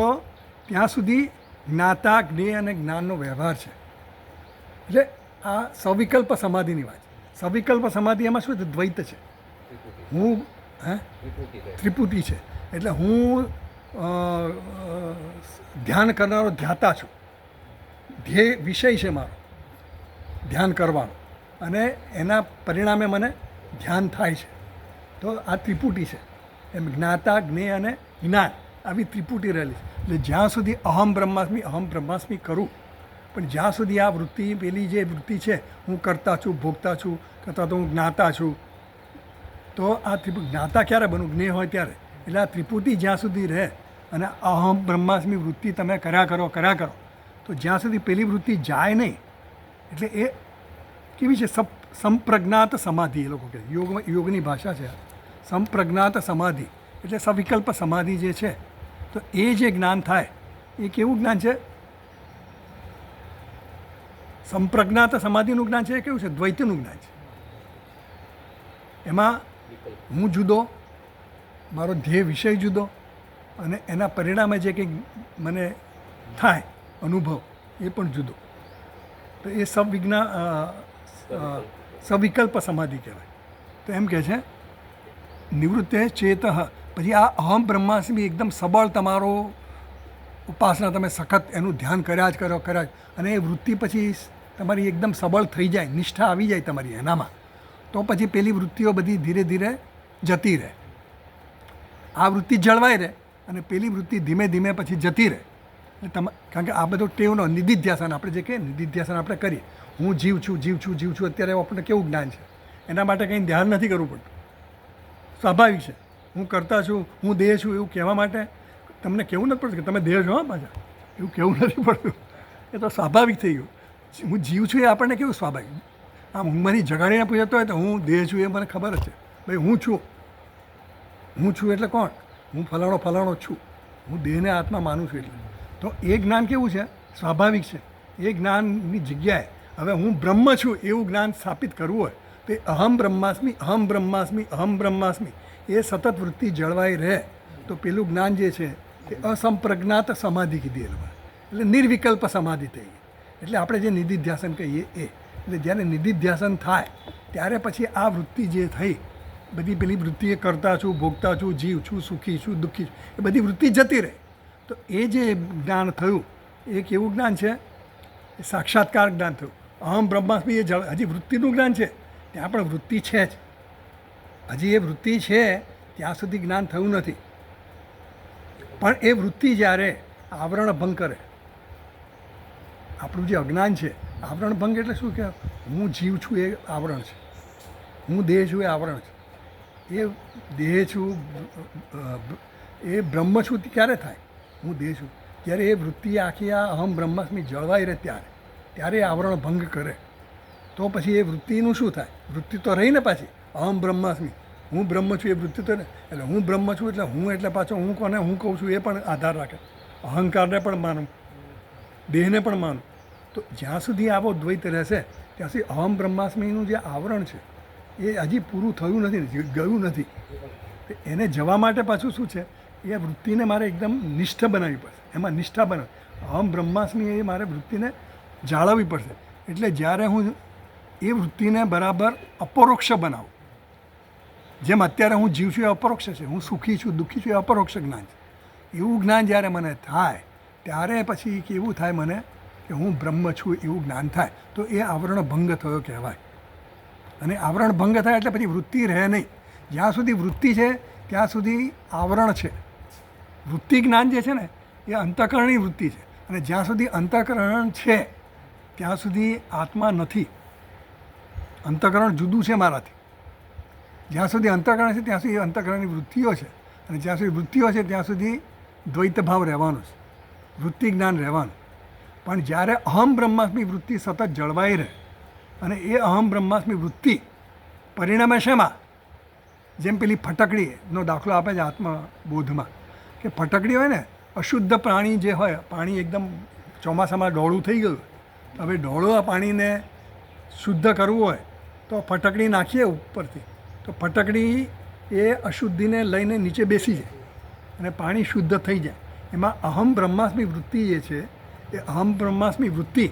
ત્યાં સુધી જ્ઞાતા, જ્ઞેય અને જ્ઞાનનો વ્યવહાર છે. એટલે આ સવિકલ્પ સમાધિની વાત છે. સવિકલ્પ સમાધિ એમાં શું છે? દ્વૈત છે. હું ત્રિપુટી છે. એટલે હું ધ્યાન કરનારો ધ્યાતા છું, ધ્યેય વિષય છે મારો ધ્યાન કરવાનો, અને એના પરિણામે મને ધ્યાન થાય છે. તો આ ત્રિપુટી છે. એમ જ્ઞાતા, જ્ઞેય અને જ્ઞાન, આવી ત્રિપુટી રહેલી છે. એટલે જ્યાં સુધી અહમ બ્રહ્માસ્મિ કરું, પણ જ્યાં સુધી આ વૃત્તિ, પેલી જે વૃત્તિ છે હું કરતા છું, ભોગતા છું, અથવા તો હું જ્ઞાતા છું, તો આ જ્ઞાતા ક્યારે બનવું? જ્ઞેય હોય ત્યારે. એટલે આ ત્રિપુટી જ્યાં સુધી રહે અને અહમ બ્રહ્માસ્મિ વૃત્તિ તમે કર્યા કરો, તો જ્યાં સુધી પેલી વૃત્તિ જાય નહીં, એટલે એ કેવી છે? સંપ્રજ્ઞાત સમાધિ એ લોકો કહે. યોગની ભાષા છે સંપ્રજ્ઞાત સમાધિ, એટલે સવિકલ્પ સમાધિ જે છે. તો એ જે જ્ઞાન થાય એ કેવું જ્ઞાન છે? સંપ્રજ્ઞાત સમાધિનું જ્ઞાન છે એ કેવું છે? દ્વૈતનું જ્ઞાન છે. એમાં હું જુદો, મારો ધ્યેય વિષય જુદો, અને એના પરિણામે જે કંઈક મને થાય અનુભવ એ પણ જુદો. તો એ સવિકલ્પ સમાધિ કહેવાય. તો એમ કહે છે નિવૃત્તે ચેત. પછી આ અહમ બ્રહ્માસ્મિ એકદમ સબળ, તમારો ઉપાસના તમે સખત એનું ધ્યાન કર્યા જ કરો, અને એ વૃત્તિ પછી તમારી એકદમ સબળ થઈ જાય, નિષ્ઠા આવી જાય તમારી એનામાં, તો પછી પેલી વૃત્તિઓ બધી ધીરે ધીરે જતી રહે. આ વૃત્તિ જળવાઈ રહે અને પેલી વૃત્તિ ધીમે ધીમે પછી જતી રહે. એટલે કારણ કે આ બધો ટેવનો નિધિધ્યાસન આપણે જે કહીએ નિધિધ્યાસન આપણે કરીએ, હું જીવ છું જીવ છું જીવ છું, અત્યારે આપણને કેવું જ્ઞાન છે, એના માટે કંઈ ધ્યાન નથી કરવું પડતું, સ્વાભાવિક છે. હું કરતા છું, હું દેહ છું એવું કહેવા માટે તમને કહેવું નથી પડતું કે તમે દેહ છો, હા પાછા એવું કહેવું નથી પડતું, એ તો સ્વાભાવિક થઈ ગયું. હું જીવ છું એ આપણને કેવું સ્વાભાવિક. આમ ઊંઘમાંથી જગાડીને પૂછતો હોય તો હું દેહ છું એ મને ખબર જ છે, ભાઈ હું છું. હું છું એટલે કોણ? હું ફલાણો ફલાણો છું, હું દેહને આત્મા માનું છું. એટલે તો એ જ્ઞાન કેવું છે? સ્વાભાવિક છે. એ જ્ઞાનની જગ્યાએ હવે હું બ્રહ્મ છું એવું જ્ઞાન સ્થાપિત કરવું હોય તો એ અહમ બ્રહ્માસ્મિ અહમ બ્રહ્માસ્મિ અહમ બ્રહ્માસ્મિ એ સતત વૃત્તિ જળવાઈ રહે તો પેલું જ્ઞાન જે છે એ અસંપ્રજ્ઞાત સમાધિ કીધી એ લોકોએ, એટલે નિર્વિકલ્પ સમાધિ થઈ ગઈ. એટલે આપણે જે નિધિધ્યાસન કહીએ એ, એટલે જ્યારે નિધિધ્યાસન થાય ત્યારે પછી આ વૃત્તિ જે થઈ બધી પેલી વૃત્તિ એ કરતા છું, ભોગતા છું, જીવ છું, સુખી છું, દુઃખી છું, એ બધી વૃત્તિ જતી રહે. તો એ જે જ્ઞાન થયું એ કેવું જ્ઞાન છે? એ સાક્ષાત્કાર જ્ઞાન થયું. અહમ બ્રહ્માસ્મિ એ હજી વૃત્તિનું જ્ઞાન છે, ત્યાં પણ વૃત્તિ છે જ, હજી એ વૃત્તિ છે ત્યાં સુધી જ્ઞાન થયું નથી. પણ એ વૃત્તિ જ્યારે આવરણ ભંગ કરે, આપણું જે અજ્ઞાન છે, આવરણ ભંગ એટલે શું કે હું જીવ છું એ આવરણ છે, હું દેહ છું એ આવરણ છે. એ દેહ છું એ બ્રહ્મ છું ક્યારે થાય? હું દેહ છું ત્યારે એ વૃત્તિ આખી આ અહમ બ્રહ્માસ્મિ જળવાઈ રહે ત્યારે એ આવરણ ભંગ કરે તો પછી એ વૃત્તિનું શું થાય? વૃત્તિ તો રહી ને પાછી અહમ બ્રહ્માસ્મિ, હું બ્રહ્મ છું એ વૃત્તિ તો ને, એટલે હું બ્રહ્મ છું એટલે હું એટલે પાછો હું કોને હું કહું છું એ પણ આધાર રાખે, અહંકારને પણ માનું, દેહને પણ માનું. તો જ્યાં સુધી આવો દ્વૈત રહેશે ત્યાં સુધી અહમ બ્રહ્માસ્મિનું જે આવરણ છે એ હજી પૂરું થયું નથી, ગયું નથી. એને જવા માટે પાછું શું છે? એ વૃત્તિને મારે એકદમ નિષ્ઠ બનાવવી પડશે, એમાં નિષ્ઠા બનાવવી. અહમ બ્રહ્માસ્મિ એ મારે વૃત્તિને જાળવવી પડશે. એટલે જ્યારે હું એ વૃત્તિને બરાબર અપરોક્ષ બનાવું, જેમ અત્યારે હું જીવ છું એ અપરોક્ષ છે, હું સુખી છું દુઃખી છું એ અપરોક્ષ જ્ઞાન છે, એવું જ્ઞાન જ્યારે મને થાય ત્યારે પછી કેવું થાય મને કે હું બ્રહ્મ છું એવું જ્ઞાન થાય તો એ આવરણ ભંગ થયો કહેવાય. અને આવરણ ભંગ થાય એટલે પછી વૃત્તિ રહે નહીં. જ્યાં સુધી વૃત્તિ છે ત્યાં સુધી આવરણ છે. વૃત્તિ જ્ઞાન જે છે ને એ અંતઃકરણની વૃત્તિ છે, અને જ્યાં સુધી અંતઃકરણ છે ત્યાં સુધી આત્મા નથી. અંતઃકરણ જુદું છે મારાથી. જ્યાં સુધી અંતઃકરણ છે ત્યાં સુધી અંતઃકરણની વૃત્તિઓ છે, અને જ્યાં સુધી વૃત્તિઓ છે ત્યાં સુધી દ્વૈત ભાવ રહેવાનો છે, વૃત્તિ જ્ઞાન રહેવાનું. પણ જ્યારે અહમ બ્રહ્માસ્મિ વૃત્તિ સતત જળવાઈ રહે અને એ અહમ બ્રહ્માસ્મિ વૃત્તિ પરિણામે શેમાં? જેમ પેલી ફટકડીનો દાખલો આપે છે આત્મબોધમાં કે ફટકડી હોય ને, અશુદ્ધ પ્રાણી જે હોય, પાણી એકદમ ચોમાસામાં ડોળું થઈ ગયું, હવે ડોળું પાણીને શુદ્ધ કરવું હોય તો ફટકડી નાખીએ ઉપરથી તો ફટકડી એ અશુદ્ધિને લઈને નીચે બેસી જાય અને પાણી શુદ્ધ થઈ જાય. એમાં અહમ બ્રહ્માસ્મિ વૃત્તિ જે છે એ અહમ બ્રહ્માસ્મિ વૃત્તિ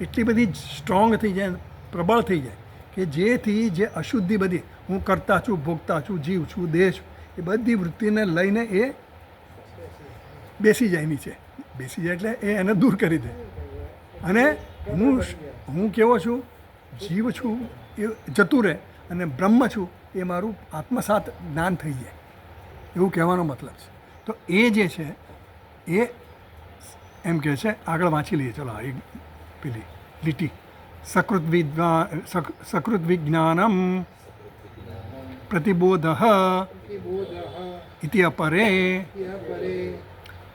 એટલી બધી સ્ટ્રોંગ થઈ જાય, પ્રબળ થઈ જાય કે જેથી જે અશુદ્ધિ બધી હું કરતા છું, ભોગતા છું, જીવ છું, દેહ છું, એ બધી વૃત્તિને લઈને એ બેસી જાય નીચે. બેસી જાય એટલે એ એને દૂર કરી દે. અને હું કેવો છું? જીવ છું એ જતું રહે અને બ્રહ્મ છું એ મારું આત્મસાત જ્ઞાન થઈ જાય, એવું કહેવાનો મતલબ છે. તો એ જે છે એ એમ કહે છે, આગળ વાંચી લઈએ ચલો એક પેલી લીટી. સકૃત વિજ્ઞાનમ પ્રતિબોધ ઇતિ અપરે.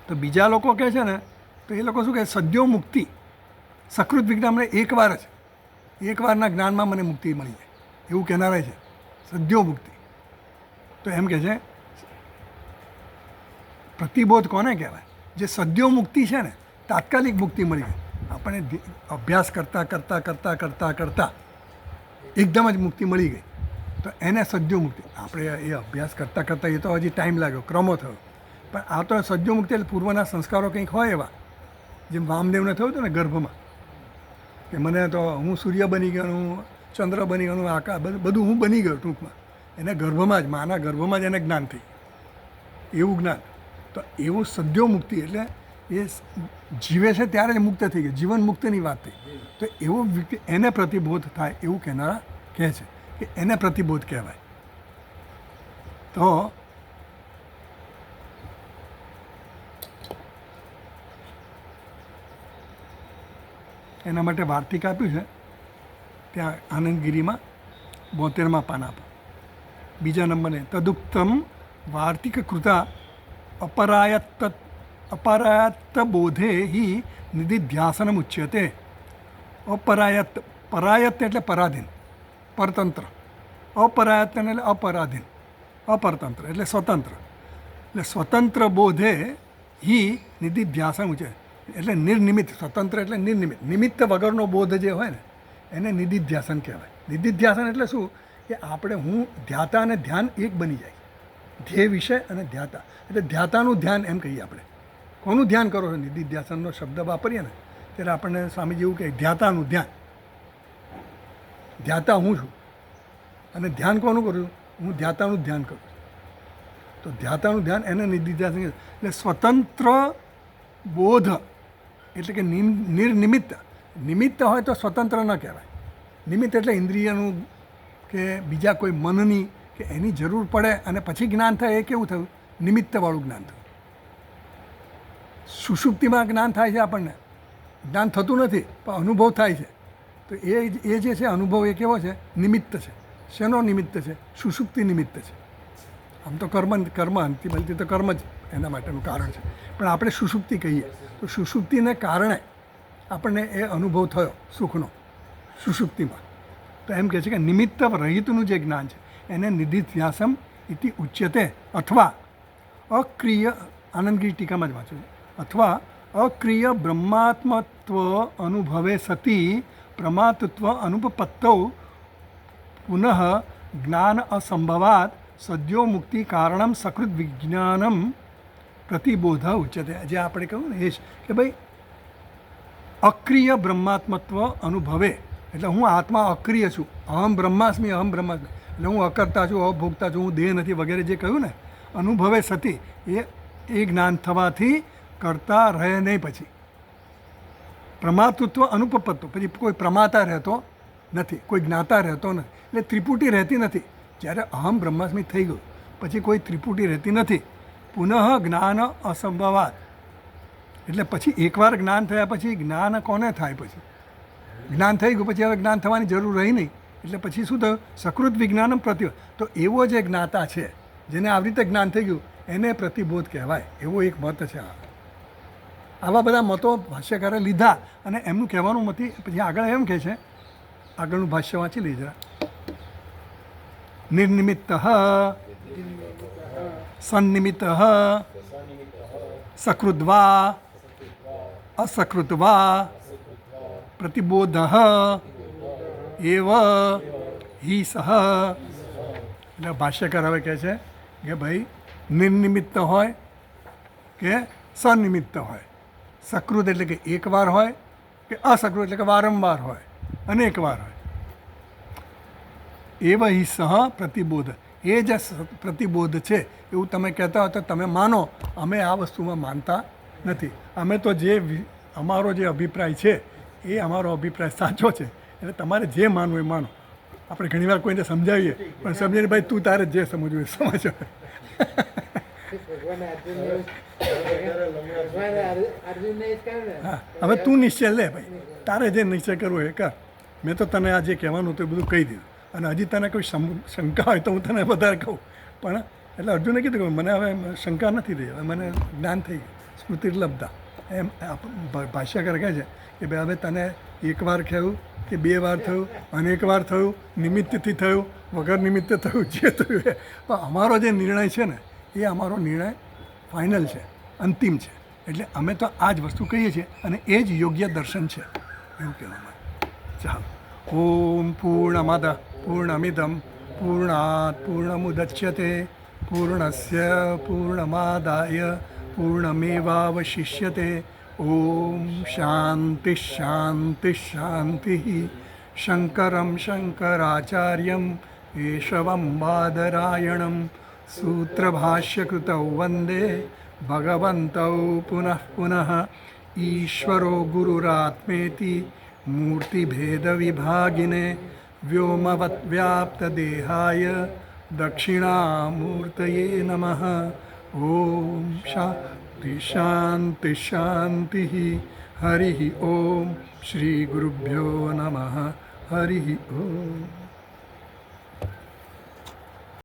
તો બીજા લોકો કહે છે ને તો એ લોકો શું કહે? સદ્યો મુક્તિ. સકૃત વિજ્ઞાન એકવાર જ, એકવારના જ્ઞાનમાં મને મુક્તિ મળી જાય એવું કહેનારા છે, સદ્યો મુક્તિ. તો એમ કહે છે પ્રતિબોધ કોને કહેવાય? જે સદ્યો મુક્તિ છે ને, તાત્કાલિક મુક્તિ મળી ગઈ આપણને, અભ્યાસ કરતાં કરતાં કરતાં કરતાં કરતાં એકદમ જ મુક્તિ મળી ગઈ તો એને સદ્યો મુક્તિ. આપણે એ અભ્યાસ કરતાં કરતાં એ તો હજી ટાઈમ લાગ્યો, ક્રમો થયો, પણ આ તો સદ્યો મુક્તિ એટલે પૂર્વના સંસ્કારો કંઈક હોય એવા, જેમ વામદેવને થયું હતું ને ગર્ભમાં કે મને તો હું સૂર્ય બની ગયો, હું ચંદ્ર બની ગયો, આકાશ બધું હું બની ગયો ટૂંકમાં. એને ગર્ભમાં જ, માના ગર્ભમાં જ એને જ્ઞાન થઈ એવું જ્ઞાન. તો એવું સદ્યો મુક્તિ એટલે એ જીવે છે ત્યારે જ મુક્ત થઈ ગયું, જીવન મુક્તની વાત થઈ. તો એવો વ્યક્તિ એને પ્રતિબોધ થાય એવું કહેનારા કહે છે કે એને પ્રતિબોધ કહેવાય. તો એના માટે વાર્તિક આપ્યું છે ત્યાં આનંદગીરીમાં 72માં પાના પર. બીજા નંબરે તદુક્તમ વાર્તિક કૃતા અપરાયત્ત બોધે હિ નિધિધ્યાસનમ ઉચ્યતે. પરાયત્ત એટલે પરાધીન, પરતંત્ર. અપરાયત્ત એટલે અપરાધીન, અપરતંત્ર એટલે સ્વતંત્ર. એટલે સ્વતંત્ર બોધે હિ નિધિધ્યાસન ઉચ્યતે એટલે નિર્નિમિત્ત. સ્વતંત્ર એટલે નિર્નિમિત્ત, નિમિત્ત વગરનો બોધ જે હોય ને એને નિધિધ્યાસન કહેવાય. નિધિધ્યાસન એટલે શું કે આપણે હું ધ્યાતા અને ધ્યાન એક બની જાય. ધ્યેય વિષય અને ધ્યાતા એટલે ધ્યાતાનું ધ્યાન એમ કહીએ આપણે. કોનું ધ્યાન કરો છો? નિધિધ્યાસનનો શબ્દ વાપરીએ ને ત્યારે આપણને સ્વામીજી એવું કહે ધ્યાતાનું ધ્યાન. ધ્યાતા હું છું અને ધ્યાન કોનું કરું છું? હું ધ્યાતાનું ધ્યાન કરું છું. તો ધ્યાતાનું ધ્યાન એને નિધિધ્યાસન એટલે સ્વતંત્ર બોધ એટલે કે નિર્નિમિત્ત. નિમિત્ત હોય તો સ્વતંત્ર ન કહેવાય. નિમિત્ત એટલે ઇન્દ્રિયનું કે બીજા કોઈ મનની કે એની જરૂર પડે અને પછી જ્ઞાન થાય એ કેવું થયું? નિમિત્તવાળું જ્ઞાન થયું. સુષુપ્તિમાં જ્ઞાન થાય છે, આપણને જ્ઞાન થતું નથી પણ અનુભવ થાય છે. તો એ જે છે અનુભવ એ કેવો છે? નિમિત્ત છે. શેનો નિમિત્ત છે? સુષુપ્તિ નિમિત્ત છે. આમ તો કર્મ અંતિમ તો કર્મ જ એના માટેનું કારણ છે, પણ આપણે સુષુપ્તિ કહીએ તો સુષુપ્તિને કારણે આપણને એ અનુભવ થયો સુખનો સુષુપ્તિમાં. તો એમ કહે છે કે નિમિત્ત રહિતનું જે જ્ઞાન છે એને નિધિધ્યાસમ ઇતિ ઉચ્યતે. અથવા અક્રિય, આનંદગીરી ટીકામાં જ વાંચ્યું, અથવા અક્રિય બ્રહ્માત્મત્વ અનુભવે સતી પ્રમાતૃત્વ અનુપપત્તૌ પુનઃ જ્ઞાન અસંભવાત સદ્યો મુક્તિ કારણમ સકૃત વિજ્ઞાનમ પ્રતિબોધ ઉચ્યતે. જે આપણે કહ્યું ને એ જ કે ભાઈ અક્રિય બ્રહ્માત્મત્વ અનુભવે એટલે હું આત્મા અક્રિય છું. અહમ બ્રહ્માસ્મિ એટલે હું અકર્તા છું, અભોગતા છું, હું દેહ નથી વગેરે જે કહ્યું ને અનુભવે સતી એ જ્ઞાન થવાથી કરતા રહે નહીં. પછી પ્રમાતૃત્વ અનુપપત્વ પછી કોઈ પ્રમાતા રહેતો નથી, કોઈ જ્ઞાતા રહેતો નથી, એટલે ત્રિપુટી રહેતી નથી. જ્યારે અહમ બ્રહ્માસ્મિ થઈ ગયું પછી કોઈ ત્રિપુટી રહેતી નથી. પુનઃ જ્ઞાન અસંભવાત એટલે પછી એકવાર જ્ઞાન થયા પછી જ્ઞાન કોને થાય? પછી જ્ઞાન થઈ ગયું પછી હવે જ્ઞાન થવાની જરૂર રહી નહીં. એટલે પછી શું થયું? સકૃત વિજ્ઞાનમ પ્રત્યે. તો એવો જે જ્ઞાતા છે જેને આવી રીતે જ્ઞાન થઈ ગયું એને પ્રતિબોધ કહેવાય. એવો એક મત છે. આવા બધા મતો ભાષ્યકારે લીધા અને એમનું કહેવાનું મત પછી આગળ એમ કહે છે, આગળનું ભાષ્ય વાંચી લઈએ જરા. નિર્નિમિત્ત સન્નિમિત્ત સકૃદ્વા અસકૃત્વા પ્રતિબોધ એવ હિ સહ. એટલે ભાષ્યકાર હવે કહે છે કે ભાઈ નિર્નિમિત્ત હોય કે સનિમિત્ત હોય. સકૃત એટલે કે એકવાર હોય કે અસકૃત એટલે કે વારંવાર હોય, અનેકવાર હોય. એવ હિ સહ પ્રતિબોધ એ જે પ્રતિબોધ છે એવું તમે કહેતા હોય તો તમે માનો. અમે આ વસ્તુમાં માનતા નથી. અમે તો જે અમારો જે અભિપ્રાય છે એ અમારો અભિપ્રાય સાચો છે. એટલે તમારે જે માનવું એ માનો. આપણે ઘણીવાર કોઈને સમજાવીએ પણ સમજીને ભાઈ તું તારે જે સમજવું એ સમજો. હા, હવે તું નિશ્ચય લે ભાઈ, તારે જે નિશ્ચય કરવો એ કર. મેં તો તને આ જે કહેવાનું હતું એ બધું કહી દીધું અને હજી તને કોઈ શંકા હોય તો હું તને વધારે કહું. પણ એટલે અર્જુને કીધું કે મને હવે શંકા નથી રહી, હવે મને જ્ઞાન થઈ ગયું, સ્મૃતિર્લબ્ધા. એમ ભાષ્યકાર કહે છે કે ભાઈ હવે તને એકવાર થયું કે બે વાર થયું, અનેક વાર થયું, નિમિત્તથી થયું, વગર નિમિત્તે થયું, જે થયું એ. પણ અમારો જે નિર્ણય છે ને એ અમારો નિર્ણય ફાઇનલ છે, અંતિમ છે. એટલે અમે તો આ જ વસ્તુ કહીએ છીએ અને એ જ યોગ્ય દર્શન છે એવું કહેવામાં. ચાલો. ઓમ પૂર્ણમદ પૂર્ણમિદમ પૂર્ણાત પૂર્ણમુદચ્યતે પૂર્ણસ્ય પૂર્ણમાદાય પૂર્ણમેવાવશિષ્યતે. ઓમ શાંતિ શાંતિ શાંતિ. શંકરમ શંકરાચાર્યમ કેશવમ બાદરાયણમ સૂત્રભાષ્યકૃતૌ વંદે ભગવन्तૌ પુનઃ પુનઃ. ઈશ્વરો ગુરુરાત્મેતિ મૂર્તિભેદવિભાગિને વ્યોમવદ્વ્યાપ્તદેહાય દક્ષિણામૂર્તયે નમઃ. ઓમ શાંતિ શાંતિ શાંતિ. હરિ ઓમ શ્રી ગુરુભ્યો નમઃ હરિ ઓમ.